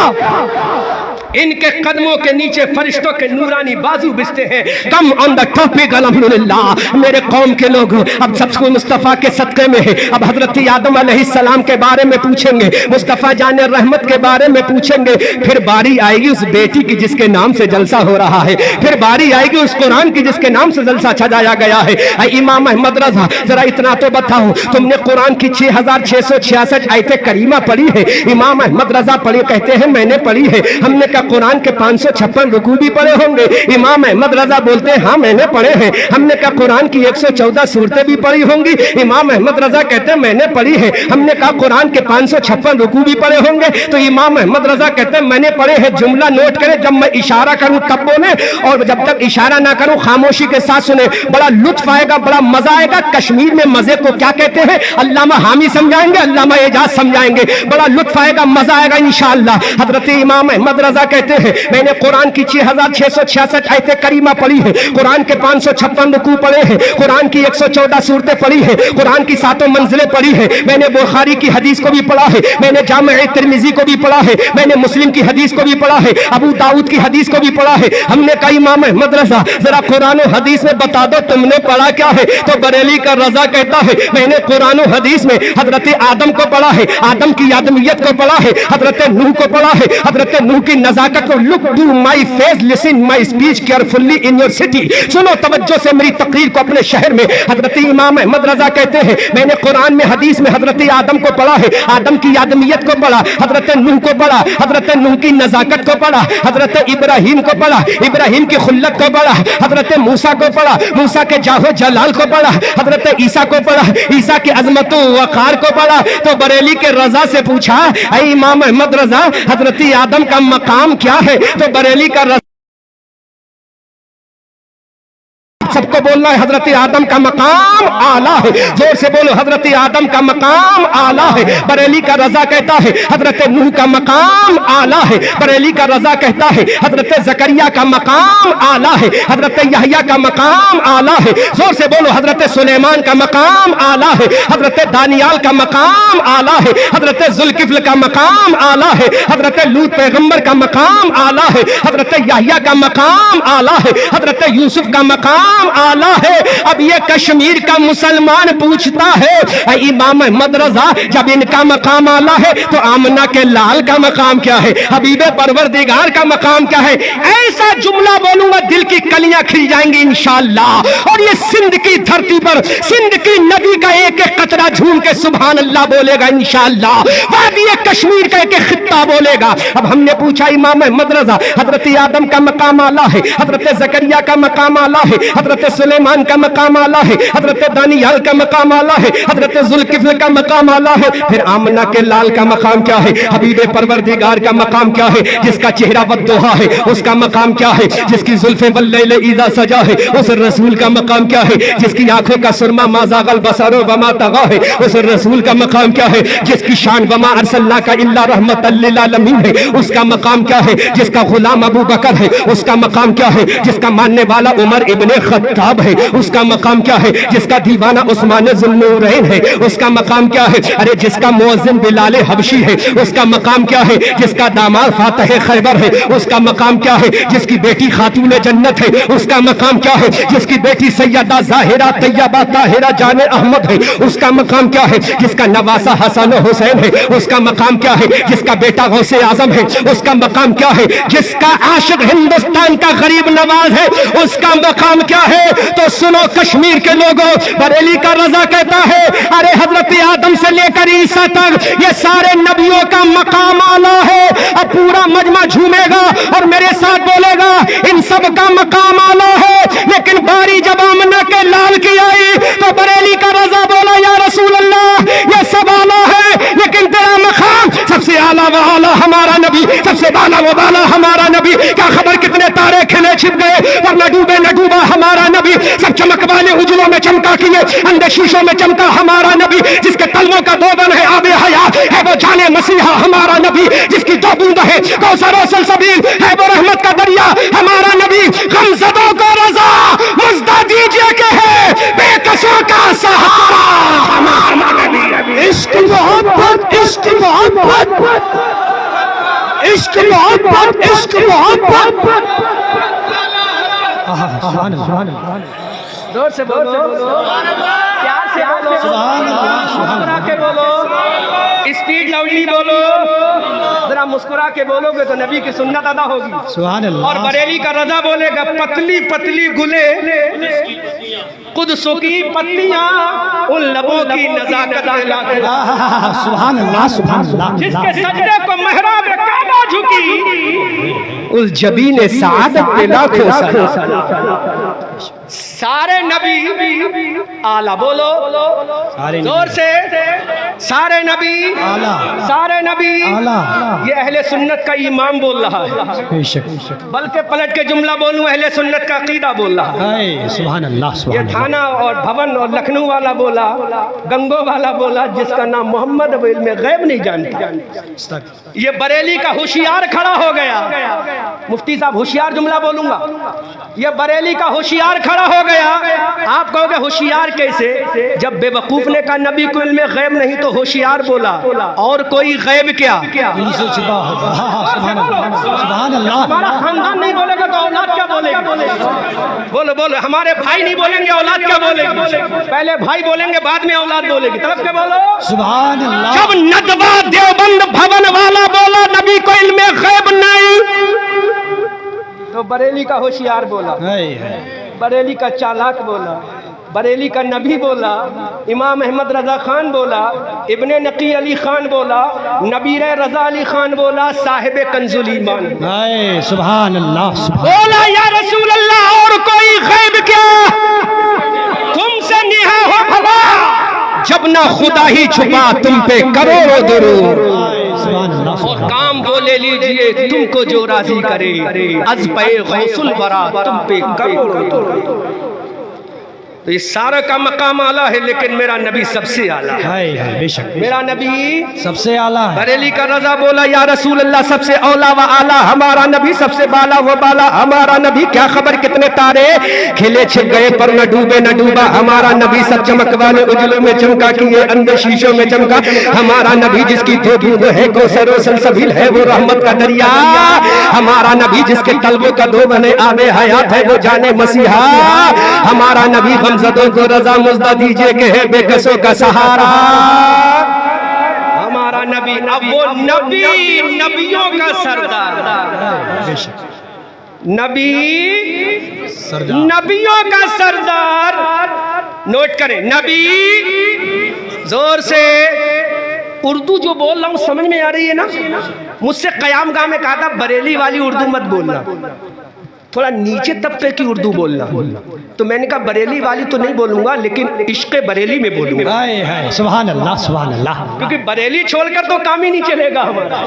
ان کے قدموں کے نیچے فرشتوں کے نورانی بازو بچھتے ہیں. کم آن دا ٹاپک الحمدللہ. میرے قوم کے لوگ اب سب کو مصطفیٰ کے صدقے میں ہے. اب حضرت آدم علیہ السلام کے بارے میں پوچھیں گے, مصطفیٰ جان رحمت کے بارے میں پوچھیں گے, پھر باری آئے گی اس بیٹی کی جس کے نام سے جلسہ ہو رہا ہے, پھر باری آئے گی اس قرآن کی جس کے نام سے جلسہ سجایا گیا ہے. اے امام احمد رضا, ذرا اتنا تو بتاؤ, تم نے قرآن کی 6666 آیت کریمہ پڑھی ہے. امام احمد رضا پڑھی کہتے ہیں میں نے پڑھی ہے. ہم نے کہا قرآن کے 556 رکوع بھی پڑھے ہوں گے. امام احمد رضا بولتے ہیں ہاں میں نے پڑھے ہیں. ہم نے کہا قرآن کی 114 سورتیں بھی پڑھی ہوں گی. امام احمد رضا کہتے ہیں میں نے پڑھی ہے. ہم نے کہا قرآن کے 556 رکوع بھی پڑھے ہوں گے. تو امام احمد رضا کہتے ہیں میں نے پڑھے ہیں. جملہ نوٹ کریں, جب میں اشارہ کروں تب بولیں, اور جب تک اشارہ نہ کروں خاموشی کے ساتھ سنیں. بڑا لطف آئے گا, بڑا مزہ آئے گا. کشمیر میں مزے کو کیا کہتے ہیں علامہ حامی سمجھائیں گے, علامہ اعجاز سمجھائیں گے. بڑا لطف آئے گا, مزہ آئے گا انشاءاللہ. حضرت امام احمد رضا کہتے ہیں میں نے قرآن کی 6666 آیت کریمہ پڑھی ہے, قرآن کے 556 رکوع پڑھے ہیں, قرآن کی 114 سورتیں پڑھی ہیں, قرآن کی 7 منزلیں پڑھی ہیں. میں نے بخاری کی حدیث کو بھی پڑھا ہے, میں نے جامع ترمذی کو بھی پڑھا ہے, میں نے مسلم کی حدیث کو بھی پڑھا ہے, ابو داؤد کی حدیث کو بھی پڑھا ہے. ہم نے کہا امام احمد رضا ذرا قرآن و حدیث میں بتا دو تم نے پڑھا کیا ہے. تو بریلی کا رضا کہتا ہے میں نے قرآن و حدیث میں حضرت آدم کو پڑھا ہے, آدم کی آدمیت کو پڑھا ہے, حضرت نوح کو پڑھا ہے, حضرت نوح کی نزاکت کو. Look to my face, listen my speech carefully in your city. سنو توجہ سے میری تقریر کو اپنے شہر میں. حضرت امام احمد رضا کہتے ہیں میں نے قرآن میں حدیث میں حضرت آدم کو پڑھا ہے, آدم کی آدمیت کو پڑھا, حضرت نوح کو پڑھا, حضرت نوح کی نزاکت کو پڑھا, حضرت ابراہیم کو پڑھا, ابراہیم کی خلت کو پڑھا, حضرت موسیٰ کو پڑھا, موسیٰ کے جاہ و جلال کو پڑھا, حضرت عیسیٰ کو پڑھا, عیسیٰ کی عظمت و وقار کو پڑھا. تو بریلی کے رضا سے پوچھا اے امام احمد رضا حضرت آدم کا مقام کیا ہے. تو بریلی کا رضا سب کو بولنا ہے حضرت آدم کا مقام اعلیٰ ہے. زور سے بولو حضرت آدم کا مقام اعلیٰ ہے. بریلی کا رضا کہتا ہے حضرت نوح کا مقام اعلیٰ ہے. بریلی کا رضا کہتا ہے حضرت زکریا کا مقام اعلیٰ ہے, حضرت یحییٰ کا مقام اعلیٰ ہے. زور سے بولو حضرت سلیمان کا مقام اعلیٰ ہے, حضرت دانیال کا مقام اعلیٰ ہے, حضرت ذوالکفل کا مقام اعلیٰ ہے, حضرت لوط پیغمبر کا مقام اعلیٰ ہے, حضرت یحییٰ کا مقام اعلیٰ ہے, حضرت یوسف کا مقام آلہ ہے. اب یہ کشمیر کا مسلمان پوچھتا ہے اے امام احمد رضا جب ان کا مقام اعلیٰ ہے تو آمنہ کے لال کا مقام کیا ہے, حبیب پروردگار کا مقام کیا ہے؟ ایسا جملہ بولوں گا دل کی کلیاں کھل جائیں گی انشاءاللہ. اور یہ سندھ کی دھرتی پر سندھ کی ندی کا ایک ایک قطرہ جھوم کے سبحان اللہ بولے گا انشاءاللہ. وادی کشمیر کا ایک ایک خطہ بولے گا. اب ہم نے پوچھا امام احمد رضا حضرت آدم کا مقام اعلیٰ ہے, حضرت زکریا کا مقام اعلیٰ ہے, حضرت سلیمان کا مقام اعلیٰ ہے, حضرت دانیال کا مقام اعلیٰ ہے, حضرت ذوالکفل کا مقام اعلیٰ ہے. پھر آمنہ کے لال کا مقام کیا ہے, حبیب پروردگار کا مقام کیا ہے, جس کا چہرہ والضحیٰ ہے اس کا مقام کیا ہے, جس کی زلفیں واللیل اذا سجا ہے اس رسول کا مقام کیا ہے, جس کی آنکھوں کا سرما ما زاغ البصر وما طغیٰ ہے اس رسول کا مقام کیا ہے, جس کی شان وما ارسلناک الا رحمۃ للعالمین ہے اس کا مقام کیا ہے, جس کا غلام ابو بکر ہے اس کا مقام کیا ہے, جس کا ماننے والا عمر ابن خطاب ہے اس کا مقام کیا ہے, جس کا دیوانہ عثمان ذو النورین ہے اس کا مقام کیا ہے, ارے جس کا مؤذن بلال حبشی ہے اس کا مقام کیا ہے, جس کا داماد فاتح خیبر ہے اس کا مقام کیا ہے, جس کی بیٹی خاتون جنت ہے اس کا مقام کیا ہے, جس کی بیٹی سیدہ ظاہرہ طیبہ طاہرہ جان احمد ہے اس کا مقام کیا ہے, جس کا نواسہ حسن و حسین ہے اس کا مقام کیا ہے, جس کا بیٹا غوث اعظم ہے اس کا مقام کیا ہے, جس کا عاشق ہندوستان کا غریب نواز ہے اس کا مقام کیا ہے. تو سنو کشمیر کے لوگوں, بریلی کا رضا کہتا ہے ارے حضرت آدم سے لے کر عیسیٰ تک یہ سارے نبیوں کا مقام اعلیٰ ہے. اب پورا مجمع جھومے گا اور میرے ساتھ بولے گا ان سب کا مقام اعلیٰ ہے. لیکن باری جب آمنہ کے لال کی آئی تو بریلی کا رضا بولا یا رسول اللہ یہ سب اعلیٰ ہے لیکن تیرا مقام سب سے اعلیٰ و اعلیٰ ہمارا نبی, سب سے بالا و بالا ہمارا نبی. کیا خبر کتنے تارے کھلے چھپ گئے اور نہ ڈوبے نہ ڈوبا ہمارا نبی. سب چمک والے اجلوں میں چمکا کیے اندھے شیشوں میں چمکا ہمارا نبی. جس کے تلووں کا دو دن ہے آب حیات ہے وہ جانے مسیحا ہمارا نبی. جس کی دو بوند ہے کوثر و سلسبیل ہے وہ رحمت کا دریا ہمارا نبی. غمزدوں کو رضا مژدہ دیجیے کہ ہے بے کسوں کا سہارا ہمارا نبی. عشق محبت عشق محبت عشق محبت عشق محبت. سبحان اللہ زور سے بولو, پیار سے بولو, مسکرا کے بولو, اسپیڈ لاؤڈلی بولو. ذرا مسکرا کے بولو گے تو نبی کی سنت ادا ہوگی. سبحان اللہ. اور بریلی کا رضا بولے گا پتلی پتلی گلے قدسوں کی پتلیاں ان لبوں کی نزاکت لاتے. سبحان اللہ سبحان اللہ. جس کے سجدے کو محراب کعبہ جھکی اس جبین سعادت پہ لاکھوں سلام. سارے نبی اعلیٰ بولو زور سے, سارے نبی سارے نبی. یہ اہل سنت کا امام بول رہا ہے, بے شک بلکہ پلٹ کے جملہ بولوں اہل سنت کا عقیدہ بول رہا ہے. سبحان اللہ یہ سبحان اللہ. تھانہ اور بھون اور لکھنؤ والا بولا, گنگو والا بولا جس کا نام محمد اب علم غیب نہیں جانتا. یہ بریلی کا ہوشیار کھڑا ہو گیا. مفتی صاحب ہوشیار جملہ بولوں گا. یہ بریلی کا ہوشیار کھڑا ہو گیا. آپ کہو گے ہوشیار کیسے, جب بے وقوف نے کہا نبی کو علم غیب نہیں تو ہوشیار بولا, اور کوئی غیب کیا. سبحان اللہ. ہمارا خاندان نہیں بولے گا تو اولاد کیا بولے گی. بولو بولو, ہمارے بھائی نہیں بولیں گے اولاد کیا بولے گی. پہلے بھائی بولیں گے بعد میں اولاد بولے گی. طرف کے بولو سبحان اللہ. جب ندوہ دیوبند بھون والا بولا نبی کو علم غیب نہیں تو بریلی کا ہوشیار بولا, بریلی کا چالاک بولا, بریلی کا نبی بولا, امام احمد رضا خان بولا, ابن نقی علی خان بولا, نبیر رضا علی خان بولا, صاحب کنز الایمان سبحان اللہ. بولا یا رسول اللہ اور کوئی غیب کیا, تم سے نہا ہو بھلا جب نہ خدا ہی چھپا تم پہ کروڑوں درود. اور کام وہ لے لیجئے تم کو جو راضی کرے, از پہ غوث الورا تم پہ کروڑوں درود. تو یہ سارا کا مقام اعلیٰ ہے، لیکن میرا نبی سب سے اعلیٰ ہے۔ ہے بے شک میرا نبی سب سے اعلیٰ ہے۔ بریلی کا رضا بولا یا رسول اللہ سب سے اولا و اعلیٰ ہمارا نبی، سب سے بالا و بالا ہمارا نبی، کیا خبر کتنے تارے کھلے چھپ گئے پر نہ ڈوبے نہ ڈوبا ہمارا نبی، سب چمک والے اجلوں میں چمکا کیے اندر شیشوں میں چمکا ہمارا نبی، جس کی دو بوند ہے کوثر و سلسبیل ہے وہ رحمت کا دریا ہمارا نبی، جس کے طلبوں کا دو بنے آب حیات ہے وہ جانے مسیحا ہمارا نبی، غمزدوں کو رضا مزدہ دیجئے کہ ہے بے کسوں کا سہارا ہمارا نبی۔ اب وہ نبی نبیوں کا سردار، بے شک نبی سردار، نبیوں کا سردار، نوٹ کریں نبی، زور سے اردو جو بول رہا ہوں سمجھ میں آ رہی ہے نا؟ مجھ سے قیام گاہ میں کہا تھا بریلی والی اردو مت بولنا، تھوڑا نیچے طبقے کی اردو بولنا، تو میں نے کہا بریلی والی تو نہیں بولوں گا لیکن عشق بریلی میں بولوں گا، ہے سبحان اللہ سبحان اللہ، کیونکہ بریلی چھوڑ کر تو کام ہی نہیں چلے گا ہمارا،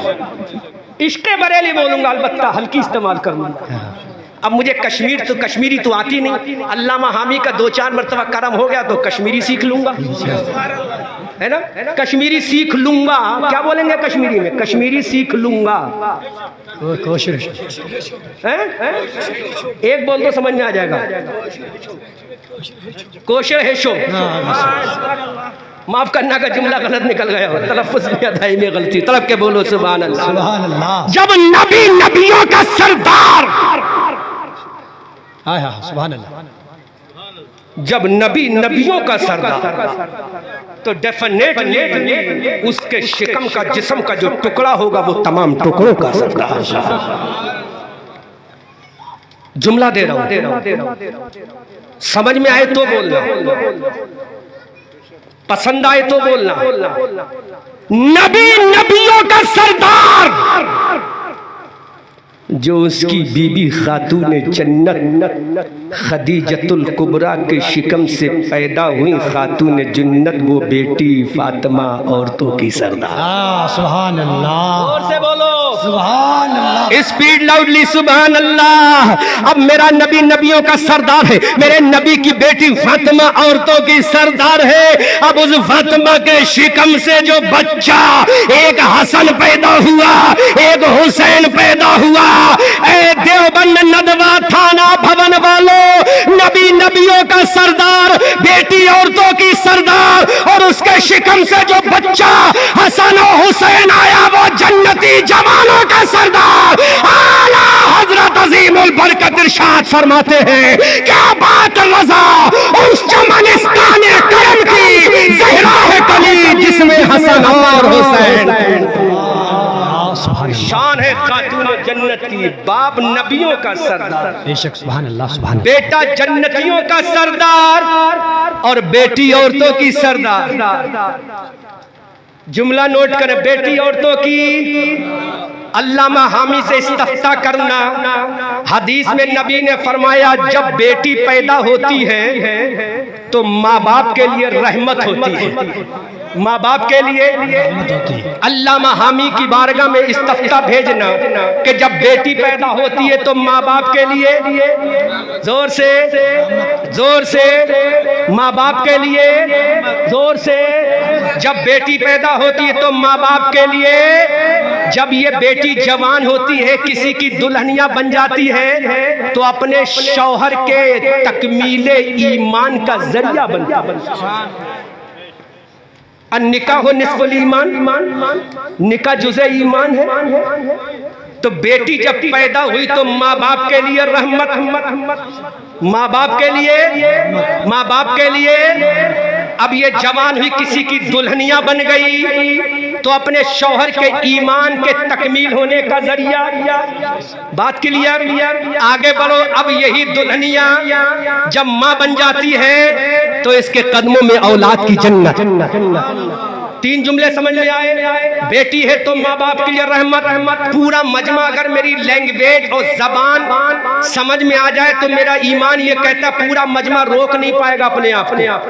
عشق بریلی بولوں گا، البتہ ہلکی استعمال کروں گا۔ اب مجھے کشمیری تو آتی نہیں، علامہ حامی کا 2-4 مرتبہ کرم ہو گیا تو کشمیری سیکھ لوں گا، ہے نا؟ کشمیری سیکھ لوں گا، کیا بولیں گے کشمیری میں؟ کشمیری سیکھ لوں گا، کوشش ایک بول تو سمجھ میں آ جائے گا، کوشر ہے شو، معاف کرنا کا جملہ غلط نکل گیا ہو، تلفظ میں ادائی میں غلطی، طلب کے بولو سبحان اللہ۔ سبحان اللہ، جب نبی نبیوں کا سردار، سبحان اللہ، جب نبی نبیوں کا سردار تو ڈیفینیٹلی اس کے شکم کا جسم کا جو ٹکڑا ہوگا وہ تمام ٹکڑوں کا سردار۔ جملہ دے رہا ہوں، سمجھ میں آئے تو بولنا، پسند آئے تو بولنا، نبی نبیوں کا سردار، جو اس کی بی بی خاتون جنت خدیجۃ الکبریٰ کے شکم سے پیدا ہوئی خاتون جنت، وہ بیٹی فاطمہ عورتوں کی سردار۔ سبحان اللہ، اور سے بولو سبحان اللہ، اسپیڈ لاؤڈلی سبحان اللہ۔ اب میرا نبی نبیوں کا سردار ہے، میرے نبی کی بیٹی فاطمہ عورتوں کی سردار ہے۔ اب اس فاطمہ کے شکم سے جو بچہ ایک حسن پیدا ہوا، ایک حسین پیدا ہوا، اے دیوبند ندوہ تھانہ بھون والوں، نبی نبیوں کا سردار، بیٹی عورتوں کی سردار، اور اس کے شکم سے جو بچہ حسن و حسین آیا وہ جنتی جوانوں کا سردار۔ اعلیٰ حضرت عظیم البرکت ارشاد فرماتے ہیں، کیا بات رضا اس چمنستان کرم کی، زہرا ہے کلی جس میں حسن اور حسین، شان ہے خاتون جنت کی، باپ نبیوں کا سردار، بے شک سبحان اللہ سبحان اللہ، بیٹا جنتیوں کا سردار اور بیٹی عورتوں کی سردار۔ جملہ نوٹ کریں، بیٹی عورتوں کی، علامہ حامی سے استفتاء کرنا، حدیث میں نبی نے فرمایا جب بیٹی پیدا ہوتی ہے تو ماں باپ کے لیے رحمت ہوتی ہے، ماں باپ کے لیے۔ علامہ حامی کی بارگاہ میں استفتاء بھیجنا کہ جب بیٹی پیدا ہوتی ہے تو ماں باپ کے لیے، زور سے زور سے، ماں باپ کے لیے زور سے، جب بیٹی پیدا ہوتی ہے تو ماں باپ کے لیے، جب یہ بیٹی جوان ہوتی ہے کسی کی دلہنیاں بن جاتی ہے تو اپنے شوہر کے تکمیل ایمان کا ذریعہ بنتی ہے۔ النکاح نصف الایمان، نکاح جزء ایمان ہے۔ تو بیٹی جب پیدا ہوئی تو ماں باپ کے لیے رحمت، ماں باپ کے لیے، اب یہ جوان ہوئی کسی کی دلہنیاں بن گئی تو اپنے شوہر کے ایمان کے تکمیل ہونے کا ذریعہ۔ بات کلیئر؟ آگے بڑھو، اب یہی دلہنیاں جب ماں بن جاتی ہے تو اس کے قدموں میں اولاد کی جنت۔ 3 جملے سمجھ میں آئے؟ بیٹی ہے تو ماں باپ کے لیے رحمت، پورا مجمع اگر میری لینگویج اور زبان سمجھ میں آ جائے تو میرا ایمان یہ کہتا ہے پورا مجمع روک نہیں پائے گا اپنے آپ،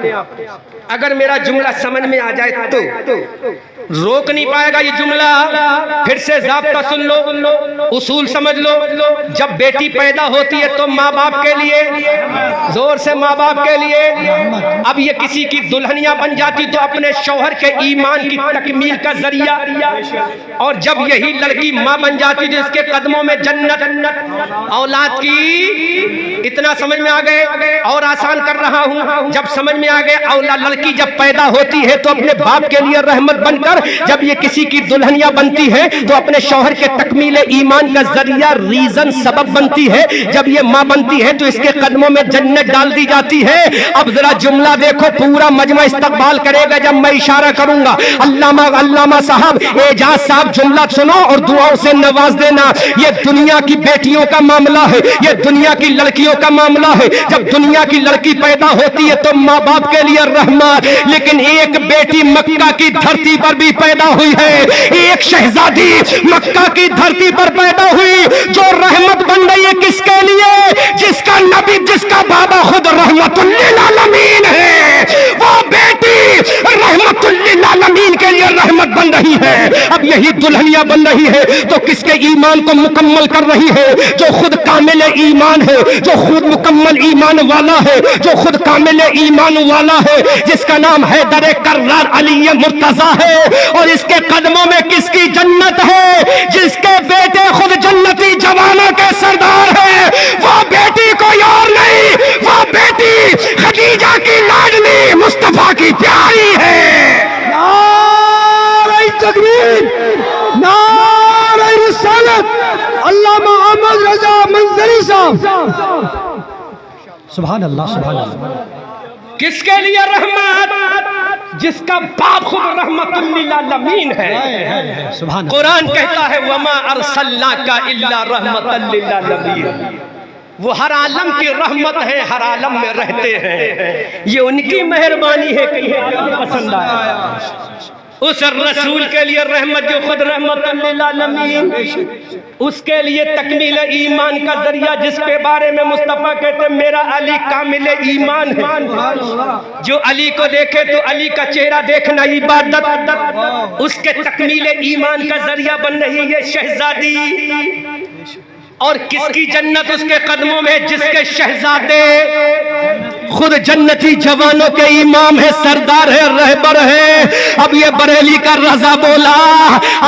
اگر میرا جملہ سمجھ میں آ جائے تو روک نہیں پائے گا یہ جملہ. پھر سے ضابطہ سن لو, اصول سمجھ لو. جب بیٹی پیدا ہوتی ہے تو ماں باپ کے لیے, زور سے ماں باپ کے لیے, اب یہ کسی کی دلہنیاں بن جاتی تو اپنے شوہر کے ایمان کی تکمیل کا ذریعہ, اور جب یہی لڑکی ماں بن جاتی تو اس کے قدموں میں جنت اولاد کی. اتنا سمجھ میں آ گئے؟ اور آسان کر رہا ہوں, جب سمجھ میں آ گئے اولاد لڑکی جب پیدا ہوتی ہے تو اپنے باپ کے لیے رحمت بن کر, جب یہ کسی کی دلہنیاں بنتی ہے تو اپنے شوہر کے تکمیل ایمان کا ذریعہ, ریزن, سبب بنتی ہے. جب یہ ماں بنتی ہے تو اس کے قدموں میں جنت ڈال دی جاتی ہے. اب ذرا جملہ دیکھو, پورا مجمع استقبال کرے گا جب میں اشارہ کروں گا. علامہ صاحب, اعجاز صاحب, جملہ سنو اور دعاؤں سے نواز دینا. یہ دنیا کی بیٹیوں کا معاملہ ہے, یہ دنیا کی لڑکیوں کا معاملہ ہے. جب دنیا کی لڑکی پیدا ہوتی ہے تو ماں باپ کے لیے رحمت, لیکن ایک بیٹی مکہ کی دھرتی پر بھی پیدا ہوئی ہے, ایک شہزادی مکہ کی دھرتی پر پیدا ہوئی جو رحمت بن رہی ہے. کس کے لیے؟ جس کا نبی, جس کا بابا خود رحمت للعالمین ہے, وہ بیٹی رحمت للعالمین کے لیے رحمت بن رہی ہے. اب یہی دلہنیاں بن رہی ہے تو کس کے ایمان کو مکمل کر رہی ہے؟ جو خود کامل ایمان ہے, جو خود مکمل ایمان والا ہے, جو خود کامل ایمان والا ہے, جس کا نام حیدر کرار علی مرتضیٰ ہے. اور اس کے قدموں میں کس کی جنت ہے؟ جس کے بیٹے خود جنتی جوانوں کے سردار ہے. وہ بیٹی کوئی اور نہیں, وہ بیٹی خدیجہ کی لاڈلی مصطفیٰ کی پیاری ہے. نعرہ تکبیر, نعرہ رسالت, علامہ احمد رضا منظری صاحب. سبحان اللہ, سبحان اللہ. کس کے لیے رحمت؟ جس کا باپ خود رحمت للعالمین ہے. سبحان اللہ. قرآن کہتا ہے وَمَا أَرْسَلْنَاكَ إِلَّا رَحْمَةً لِلْعَالَمِينَ. وہ ہر عالم کی رحمت ہے, ہر عالم میں رہتے ہیں. یہ ان کی مہربانی ہے کہ یہ پسند آیا. اس رسول کے لیے رحمت جو خود رحمت للعالمین, اس کے لیے تکمیل ایمان کا ذریعہ, جس کے بارے میں مصطفیٰ کہتے ہیں میرا علی کامل ایمان ہے. جو علی کو دیکھے تو علی کا چہرہ دیکھنا عبادت, اس کے تکمیل ایمان کا ذریعہ بن رہی ہے شہزادی. اور کس کی جنت اس کے قدموں میں؟ جس کے شہزادے خود جنتی جوانوں کے امام ہے, سردار ہے, رہبر ہے. اب یہ بریلی کا رضا بولا,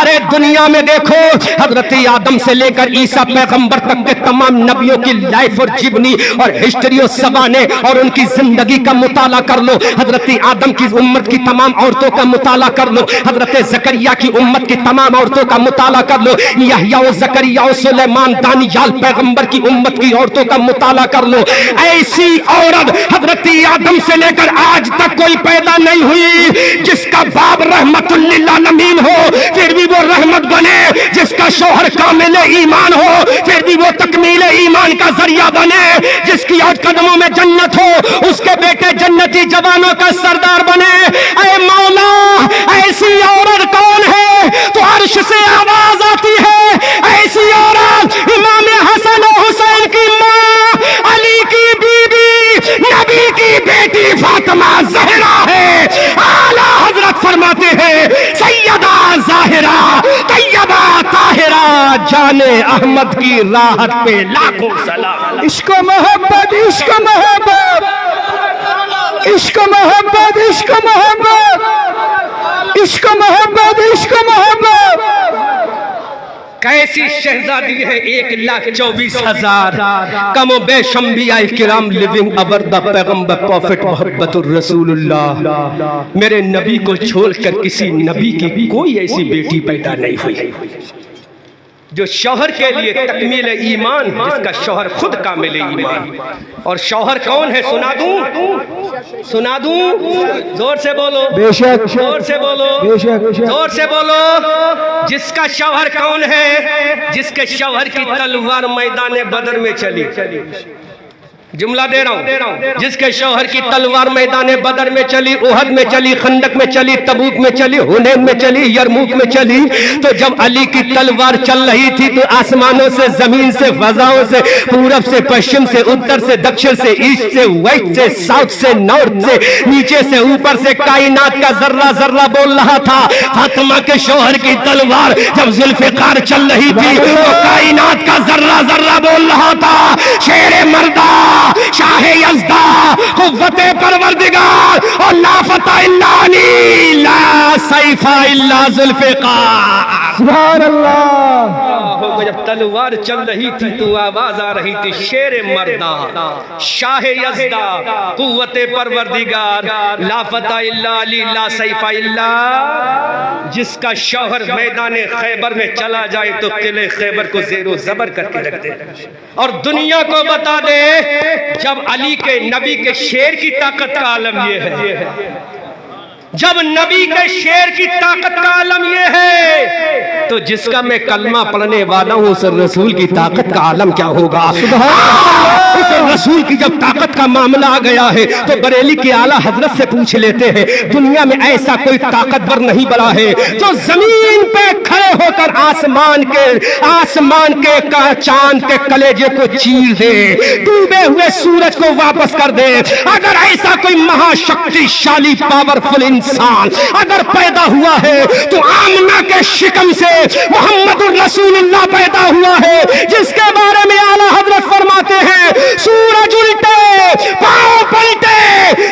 ارے دنیا میں دیکھو حضرت آدم سے لے کر عیسیٰ پیغمبر تک کے تمام نبیوں کی لائف اور جیونی اور ہسٹری اور سوانے اور ان کی زندگی کا مطالعہ کر لو. حضرت آدم کی امت کی تمام عورتوں کا مطالعہ کر لو, حضرت زکریا کی امت کی تمام عورتوں کا مطالعہ کر لو, یحییٰ و زکریا و سلیمان دانیال پیغمبر کی امت کی عورتوں کا مطالعہ کر لو. ایسی عورت حضرت آدم سے لے کر آج تک کوئی پیدا نہیں ہوئی جس کا باپ رحمت للعالمین ہو پھر بھی وہ رحمت بنے, جس کا شوہر کامل ایمان ہو پھر بھی وہ تکمیل ایمان کا ذریعہ بنے, جس کی آج قدموں میں جنت ہو اس کے بیٹے جنتی جوانوں کا سردار بنے. اے مولا, ایسی عورت کون ہے؟ تو عرش سے آواز آتی ہے, ایسی عورت امام حسن و حسین کی ماں, علی کی بیوی, نبی کی بیٹی فاطمہ زہرا ہے. اعلیٰ حضرت فرماتے ہیں سیدہ ظاہرہ طیبہ طاہرہ جان احمد کی راحت پہ لاکھوں سلام. عشق و محبت, عشق و محبت, عشق و محبت, عشق و محبت, عشق و محبت, عشق و محبت. کیسی شہزادی ہے 1,24,000 کم و بیش انبیاء کرام لیونگ ابر دا پیغمبر پروفٹ محبت الرسول اللہ. میرے نبی کو چھوڑ کر کسی نبی کی کوئی ایسی بیٹی پیدا نہیں ہوئی جو شوہر کے لیے تکمیل ایمان, جس کا شوہر خود کامل ایمان. اور شوہر کون ہے؟ سنا دوں, سنا دوں, زور سے بولو, بے شک, زور سے بولو, بے شک, زور سے بولو. جس کا شوہر کون ہے؟ جس کے شوہر کی تلوار میدان بدر میں چلی, جملہ دے رہا ہوں، جس کے شوہر کی تلوار میدان بدر میں چلی، احد میں چلی، خندق میں چلی، تبوک میں چلی، حنین میں چلی، یرموک میں چلی، تو جب علی کی تلوار چل رہی تھی تو آسمانوں سے، زمین سے، فضاؤں سے، پورب سے، پشچم سے، اتر سے، دکشن سے، ایسٹ سے، ویسٹ سے، ساؤتھ سے، نارتھ سے، نیچے سے، اوپر سے، کائنات کا ذرہ ذرہ بول رہا تھا۔ فاطمہ کے شوہر کی تلوار جب ذوالفقار چل رہی تھی تو کائنات کا ذرہ ذرہ بول رہا تھا، شیر مردہ، شاہ یزدہ، قوت پروردگار، اور لا فتح الا علی، لا سیف الا ذوالفقار۔ سبحان اللہ۔ جب تلوار چل رہی تھی تو آواز آ رہی تھی، شیر مردہ، شاہ یزدہ، قوت پروردگار، لا فتح الا علی، لا سیف الا۔ جس کا شوہر میدان خیبر میں چلا جائے تو قلعہ خیبر کو زیر و زبر کر کے رکھ دے، اور دنیا کو بتا دے جب علی کے نبی کے شیر کی طاقت کا عالم یہ ہے، جب نبی کے شیر کی طاقت کا عالم یہ ہے تو جس کا میں کلمہ پڑھنے والا ہوں اس رسول کی طاقت کا عالم کیا ہوگا؟ اس رسول کی جب طاقت کا معاملہ آ گیا ہے تو بریلی کی اعلیٰ حضرت سے پوچھ لیتے ہیں، دنیا میں ایسا کوئی طاقتور نہیں بڑا ہے جو زمین پہ کھڑے ہو کر آسمان کے چاند کے کلیجے کو چیر دے، ڈوبے ہوئے سورج کو واپس کر دے۔ اگر ایسا کوئی مہاشکتی شالی پاورفل انسان اگر پیدا ہوا ہے تو آمنہ کے شکم سے محمد الرسول اللہ پیدا ہوا ہے، جس کے بارے میں اعلیٰ حضرت فرماتے ہیں، سورج الٹے، پاؤں پلٹے،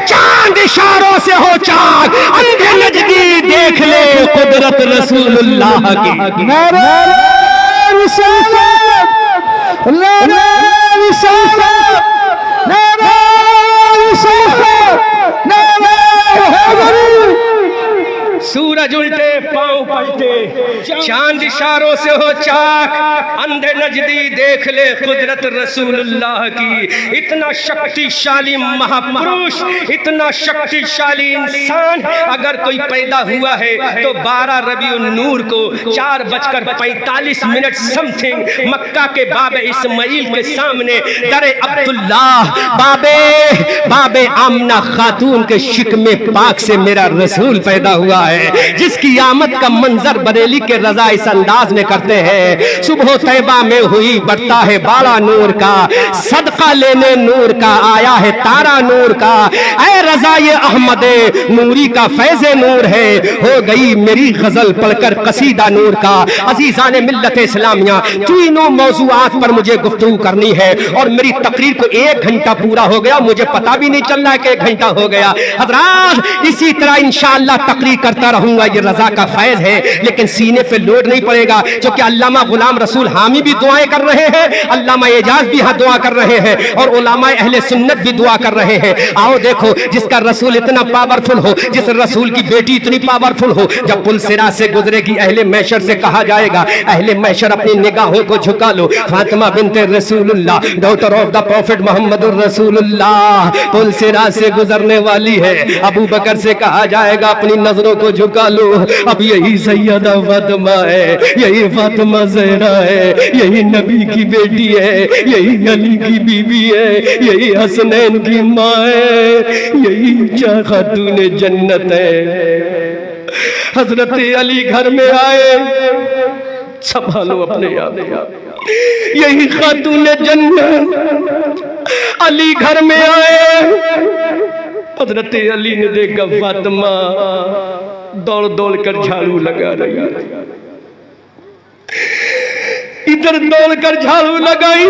چاند اشاروں سے ہو چاک، اندھے نجدی دیکھ لے قدرت رسول اللہ کی۔ نعرہ رسالت، نعرہ رسالت، نعرہ رسالت، نعرہ حیدری۔ سورج الٹے، پاؤں پلٹے، چاند اشاروں سے ہو چاک، اندھے نجدی دیکھ لے قدرت رسول اللہ کی۔ اتنا شکتی شالی مہاپروش، اتنا شکتی شالی انسان اگر کوئی پیدا ہوا ہے تو 12 ربیع النور کو 4:45 سم تھنگ مکہ کے باب اسماعیل کے سامنے در عبداللہ، باب آمنہ خاتون کے شکم پاک سے میرا رسول پیدا ہوا ہے، جس کی آمد کا منظر بریلی کے رضا اس انداز میں کرتے ہیں، صبح طیبہ میں ہوئی بڑھتا ہے باڑا نور کا، صدقہ لینے نور کا آیا ہے تارا نور کا، اے رضا یہ احمد نوری کا فیض نور ہے، ہو گئی میری غزل پڑھ کر قصیدہ نور کا۔ عزیزان ملت اسلامیہ، تینوں موضوعات پر مجھے گفتگو کرنی ہے اور میری تقریر کو 1 گھنٹہ پورا ہو گیا، مجھے پتا بھی نہیں چل رہا ہے کہ 1 گھنٹہ ہو گیا۔ حضرات اسی طرح انشاءاللہ تقریر کرتا رہوں گا، یہ رضا کا فیض ہے، لیکن سینے پہ لوڈ نہیں پڑے گا، چونکہ علامہ غلام رسول حامی بھی دعائیں کر رہے ہیں، علامہ اعجاز بھی دعا کر رہے ہیں، اور علماء اہل سنت بھی دعا کر رہے ہیں۔ آؤ دیکھو، جس کا رسول اتنا پاورفل ہو، جس رسول کی بیٹی اتنی پاورفل ہو، جب پل صراط سے گزرے گی اہل محشر سے کہا جائے گا، اہل محشر اپنی نگاہوں کو جھکا لو، فاطمہ بنت رسول اللہ، ڈاٹر آف دا پروفٹ محمد الرسول اللہ پل صراط سے گزرنے والی ہے۔ ابو بکر سے کہا جائے گا اپنی نظروں کو جھکا لو، اب یہی سیدہ فاطمہ ہے، یہی فاطمہ زہرا ہے، یہی نبی کی بیٹی ہے، یہی علی کی بیوی ہے، یہی حسنین کی ماں ہے، یہی خاتون جنت ہے۔ حضرت علی گھر میں آئے، سنبھالو اپنے آپ، یہی خاتون جنت علی گھر میں آئے۔ حضرت علی نے دیکھا فاطمہ دوڑ دوڑ کر جھاڑو لگا رہی ہے، ادھر دوڑ کر جھاڑو لگائی،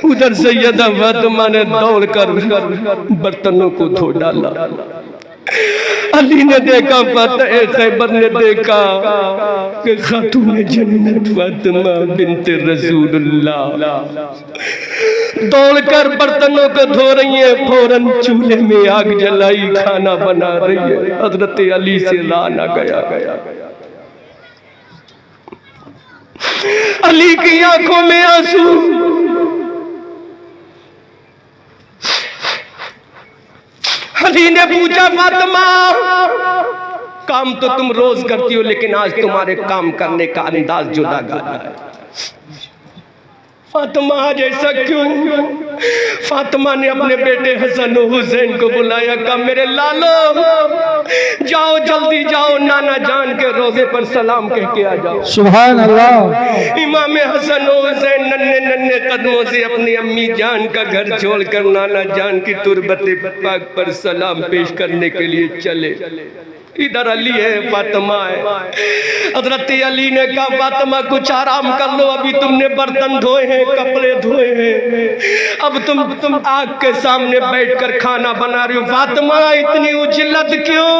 ادھر سیدہ فاطمہ نے دوڑ کر برتنوں کو دھو ڈالا۔ علی نے دیکھا، فاتح خیبر نے دیکھا کہ خاتون جنت فاطمہ بنت رسول اللہ دوڑ کر برتنوں کو دھو رہی ہیں، فوراً چولہے میں آگ جلائی، کھانا بنا رہی ہے۔ حضرت علی سے لانا گیا، علی کی آنکھوں میں آنسو، علی نے پوچھا فاطمہ کام تو تم روز کرتی ہو لیکن آج تمہارے کام کرنے کا انداز جدا گانا ہے، فاطمہ آج ایسا کیوں؟ فاطمہ نے اپنے بیٹے حسن و حسین کو بلایا، کہا میرے لالو جاؤ جلدی جاؤ، نانا جان کے روزے پر سلام کہہ کے آ جاؤ۔ سبحان اللہ۔ امام حسن و حسین ننھے ننھے قدموں سے اپنی امی جان کا گھر چھوڑ کر نانا جان کی تربت پاک پر سلام پیش کرنے کے لیے چلے۔ ادھر علی ہے، فاطمہ ہے۔ حضرت علی نے کہا فاطمہ کچھ آرام کر لو، ابھی تم نے برتن دھوئے ہیں، کپڑے دھوئے ہیں، اب تم آگ کے سامنے بیٹھ کر کھانا بنا رہی ہو۔ فاطمہ اتنی اجلت کیوں؟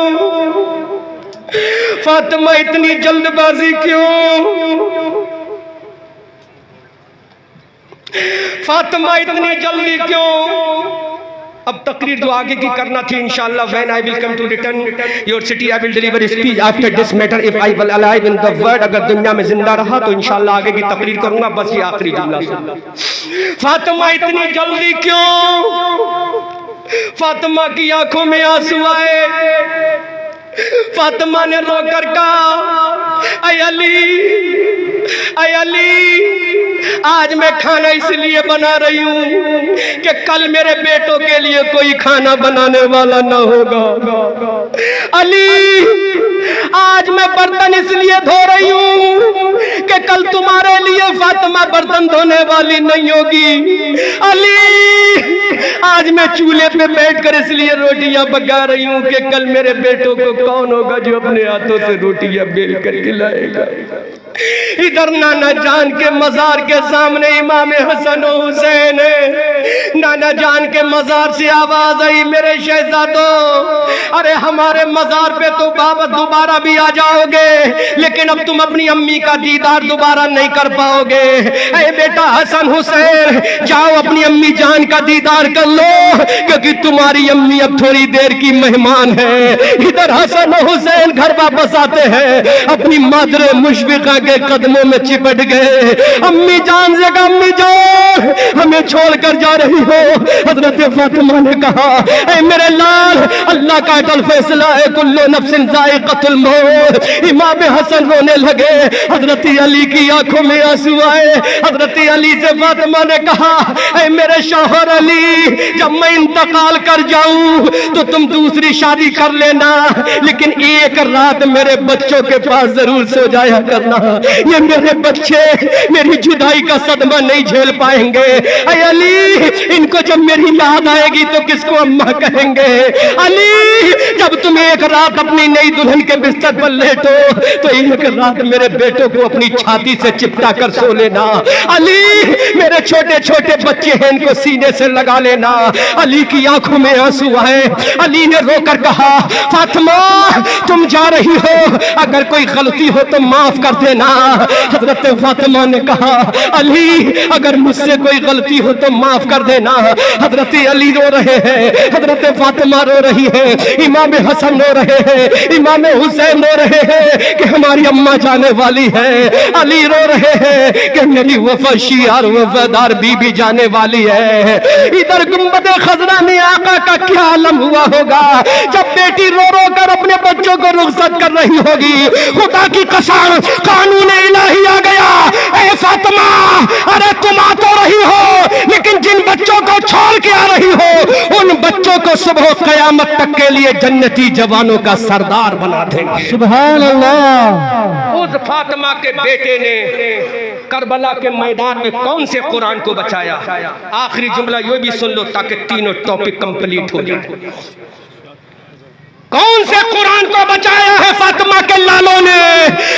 فاطمہ اتنی جلد بازی کیوں؟ فاطمہ اتنی جلدی کیوں؟ اب تقریر جو آگے کی کرنا تھی انشاءاللہ when I will come to return your city I will deliver a speech after this matter if I will alive in the world۔ اگر دنیا میں زندہ رہا تو انشاءاللہ آگے کی تقریر کروں گا، بس یہ آخری جملہ سن۔ فاطمہ اتنی جلدی کیوں؟ فاطمہ کی آنکھوں میں آنسو آئے۔ فاطمہ نے رو کر کہا اے علی آج میں کھانا اس لیے بنا رہی ہوں کہ کل میرے بیٹوں کے لیے کوئی کھانا بنانے والا نہ ہوگا۔ علی آج میں برتن اس لیے دھو رہی ہوں کہ کل تمہارے لیے فاطمہ برتن دھونے والی نہیں ہوگی۔ علی آج میں چولہے پہ بیٹھ کر اس لیے روٹیاں پکا رہی ہوں کہ کل میرے بیٹوں کو کون ہوگا جو اپنے ہاتھوں سے روٹیاں بیل کر کھلائے گا۔ ادھر نانا جان کے مزار کے سامنے امام حسن و حسین ہے۔ نانا جان کے مزار سے آواز آئی میرے شہزادوں، ارے ہمارے مزار پہ تو بابا دوبارہ بھی آ جاؤ گے لیکن اب تم اپنی امی کا دیدار دوبارہ نہیں کر پاؤ گے۔ اے بیٹا حسن حسین جاؤ اپنی امی جان کا دیدار کر لو کیونکہ تمہاری امی اب تھوڑی دیر کی مہمان ہے۔ ادھر حسن و حسین گھر واپس آتے ہیں، اپنی مادر مشفقہ کے قدموں میں چپٹ گئے۔ امی جان سے کہا امی جان ہمیں چھوڑ کر جا رہی ہو؟ حضرت فاطمہ نے کہا اے میرے لال اللہ کا عدل فیصلہ ہے، کل نفس ذائقۃ الموت۔ امام حسن رونے لگے، حضرت علی کی آنکھوں میں آنسو آئے۔ حضرت علی سے فاطمہ نے کہا اے میرے شوہر علی جب میں انتقال کر جاؤں تو تم دوسری شادی کر لینا لیکن ایک رات میرے بچوں کے پاس ضرور سو جایا کرنا، یہ میرے بچے میری جدائی کا صدمہ نہیں جھیل پائیں گے۔ اے علی ان کو جب میری یاد آئے گی تو کس کو اماں کہیں گے؟ علی جب تم ایک رات اپنی نئی دلہن کے بستر پر لیٹو تو ایک رات میرے بیٹوں کو اپنی چھاتی سے چپٹا کر سو لینا۔ علی میرے چھوٹے چھوٹے بچے ہیں ان کو سینے سے لگا لینا۔ علی کی آنکھوں میں آنسو آئے۔ علی نے رو کر کہا فاطمہ تم جا رہی ہو، اگر کوئی غلطی ہو تو معاف کر دینا۔ حضرت فاطمہ نے کہا علی اگر مجھ سے کوئی غلطی ہو تو معاف کر دینا۔ حضرت علی رو رہے ہیں، حضرت فاطمہ رو رہی ہے، امام حسن رو رہے ہیں، امام حسین رو رہے ہیں کہ ہماری اماں جانے والی ہے۔ علی رو رہے ہیں کہ میری وفاشی اور وفادار بی بی جانے والی ہے۔ ادھر گنبد خضرا میں آقا کا کیا عالم ہوا ہوگا جب بیٹی رو رو کر اپنے بچوں کو رخصت کر رہی ہوگی۔ خدا کی قسم قانون الہی آ گیا، اے فاطمہ ارے تم آ تو رہی ہو لیکن جن بچوں کو چھوڑ کے آ رہی ہو ان بچوں کو صبح قیامت تک کے لیے جنتی جوانوں کا سردار بنا دیں گے۔ سبحان اللہ۔ اس فاطمہ کے بیٹے نے کربلا کے میدان میں کون سے قرآن کو بچایا؟ آخری جملہ یہ بھی سن لو تاکہ تینوں ٹاپک کمپلیٹ ہو جائے۔ کون سے قرآن کو بچایا ہے فاطمہ کے لالوں نے؟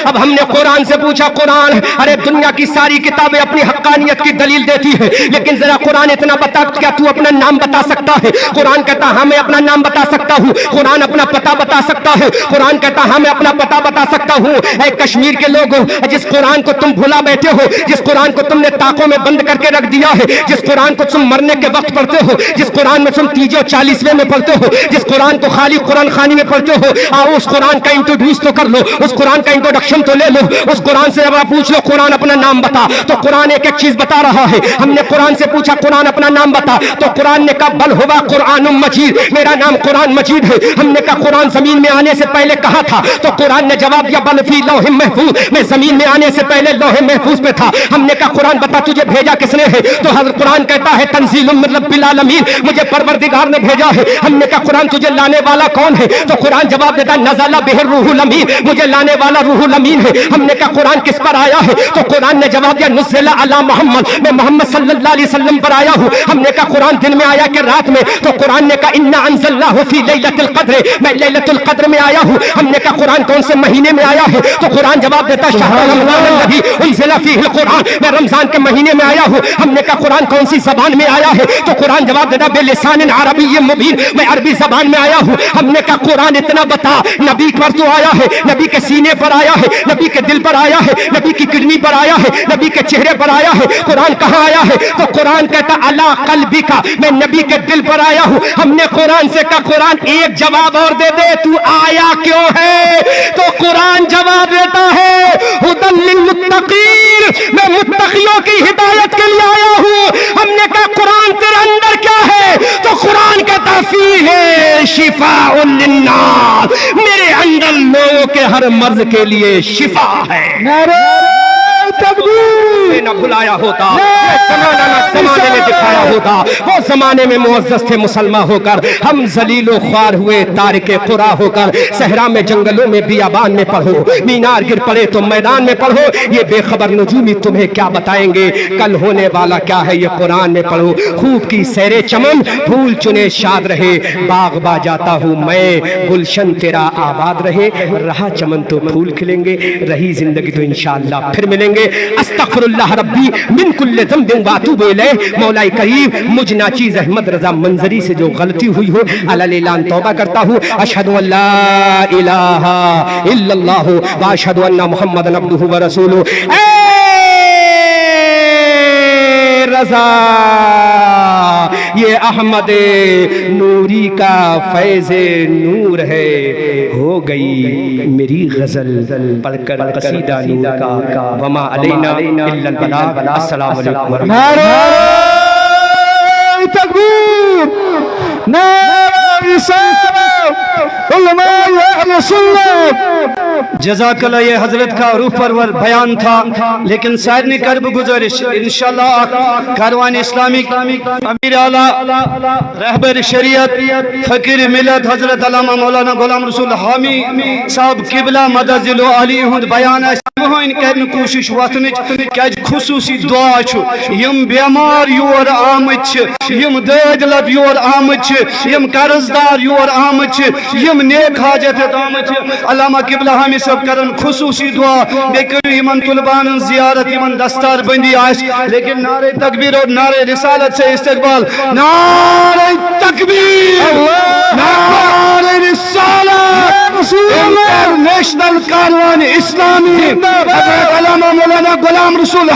اب ہم نے قرآن سے پوچھا قرآن ارے دنیا کی ساری کتابیں اپنی حقانیت کی دلیل دیتی ہے لیکن ذرا قرآن اتنا بتا کیا تو اپنا نام بتا سکتا ہے؟ قرآن کہتا ہاں میں اپنا نام بتا سکتا ہوں، قرآن اپنا پتہ بتا سکتا ہے، قرآن کہتا ہاں میں اپنا پتہ بتا سکتا ہوں۔ اے کشمیر کے لوگوں جس قرآن کو تم بھلا بیٹھے ہو، جس قرآن کو تم نے طاقوں میں بند کر کے رکھ دیا ہے، جس قرآن کو تم مرنے کے وقت پڑھتے ہو، جس قرآن میں تم 30 و 40ویں میں پڑھتے ہو، جس قرآن کو خالی قرآن خانی میں پڑھتے ہو, آؤ اس قرآن کا انٹروڈیوس تو کر لو, اس قرآن کا انٹروڈکشن تو لے لو, اس قرآن سے اب پوچھ لو قرآن اپنا نام بتا, تو قرآن ایک ایک چیز بتا رہا ہے. ہم نے قرآن سے پوچھا قرآن اپنا نام بتا, تو قرآن نے کہا بل ہوا قرآن مجید, میرا نام قرآن مجید ہے. ہم نے کہا قرآن زمین میں آنے سے پہلے کہاں تھا, تو قرآن نے جواب دیا بل فی لوح محفوظ, میں زمین میں آنے سے پہلے لوح محفوظ پہ تھا. ہم نے کہا قرآن بتا تجھے بھیجا کس نے ہے, تو حضرت قرآن کہتا ہے تنزیل من رب العالمین, مجھے پروردگار نے بھیجا ہے. ہم نے کہا قرآن تجھے لانے والا کون ہے, تو قرآن جواب دیتا نزل بہ الروح الامین, مجھے لانے والا روح الامین ہے. ہم نے کہا قرآن کس پر آیا ہے, تو قرآن نے جواب دیا نزل علی محمد, میں محمد صلی اللہ علیہ وسلم پر آیا ہوں. ہم نے کہا قرآن دن میں آیا کہ رات میں, تو قرآن نے کہا انا انزلناہ فی لیلۃ القدر, میں لیلۃ القدر میں آیا ہوں. ہم نے کہا قرآن کون سے مہینے میں آیا ہے, تو قرآن جواب دیتا شہر رمضان الذی انزل فیہ القرآن, میں رمضان کے مہینے میں آیا ہوں. ہم نے کہا قرآن کون سی زبان میں آیا ہے, تو قرآن جواب دیتا بلسان عربی مبین, میں عربی زبان میں آیا ہوں. ہم نے کہا قرآن اتنا بتا نبی پر تو آیا ہے, نبی کے سینے پر آیا ہے, نبی کے دل پر آیا ہے, نبی کی کڈنی پر آیا ہے, نبی کے چہرے پر آیا ہے, قرآن کہاں آیا ہے, تو قرآن کہتا علی قلبک, میں نبی کے دل پر آیا ہوں. ہم نے قرآن سے کہا قرآن ایک جواب اور دے دے, تو آیا کیوں ہے, تو قرآن جواب دیتا ہے ھدی للمتقین, میں متقیوں کی ہدایت کے لیے آیا ہوں. ہم نے کہا قرآن تیرے اندر کیا ہے, تو قرآن کہتا فیہ شفاء للناس, میرے اندر لوگوں کے ہر مرض کے لیے شفا ہے. نعرہ تکبیر, نہ بھلایا ہوتا, زمانہ نہ زمانے میں دکھایا ہوتا, وہ زمانے میں معزز تھے مسلمان ہو کر, ہم ذلیل و خوار ہوئے تارک قرا ہو کر. صحرا میں جنگلوں میں بیابان میں پڑھو, مینار گر پڑے تو میدان میں پڑھو, یہ بے خبر نجومی تمہیں کیا بتائیں گے, کل ہونے والا کیا ہے یہ قرآن میں پڑھو. خوب کی سیر چمن پھول چنے شاد رہے, باغ با جاتا ہوں میں گلشن تیرا آباد رہے. رہا چمن تو پھول کھلیں گے, رہی زندگی تو انشاءاللہ پھر ملیں گے. استغفر اللہ ربی من کل ذنب واتوب الیہ, مولا کریم مجھ ناچیز احمد رضا منظری سے جو غلطی ہوئی ہو علی اعلان توبہ کرتا ہوں. اشہد ان لا الہ الا اللہ واشہد ان محمد عبدہ ورسولہ. اے رضا یہ احمد نوری کا فیض نور ہے, ہو گئی میری غزل پڑھ کر قصیدہ نور کا, وما علینا الا البلاغ. السلام علیکم ورحمۃ اللہ. نعرہ تکبیر, نعرہ رسالت, علماء اہل سنت. جزاک اللہ, یہ حضرت کا روح پرور بیان تھا, لیکن سائرنی کرب گزارش انشاءاللہ کاروان اسلامی امیر اعلیٰ رہبر شریعت فقیر ملت حضرت علامہ مولانا غلام رسول حامی صاحب قبلہ مدذل علی ہند بیان مہین کرنے کوشش واتنچ کیاز خصوصی دعا چھو, یم بیمار یور آمت, یم دید لب یور آمت, یم قرضدار یور آمت, یم نیک حاجت آمت. علامہ قبلہ حامی صاحب کرن خصوصی دعا, بے کرو یمن طلبان زیارت, یمن دستار بندی آئس, لیکن نعرہ تکبیر اور نعرہ رسالت سے استقبال. نعرہ تکبیر, نعرہ رسالت, انٹرنیشنل کاروان اسلامی حضرت علامہ مولانا غلام رسول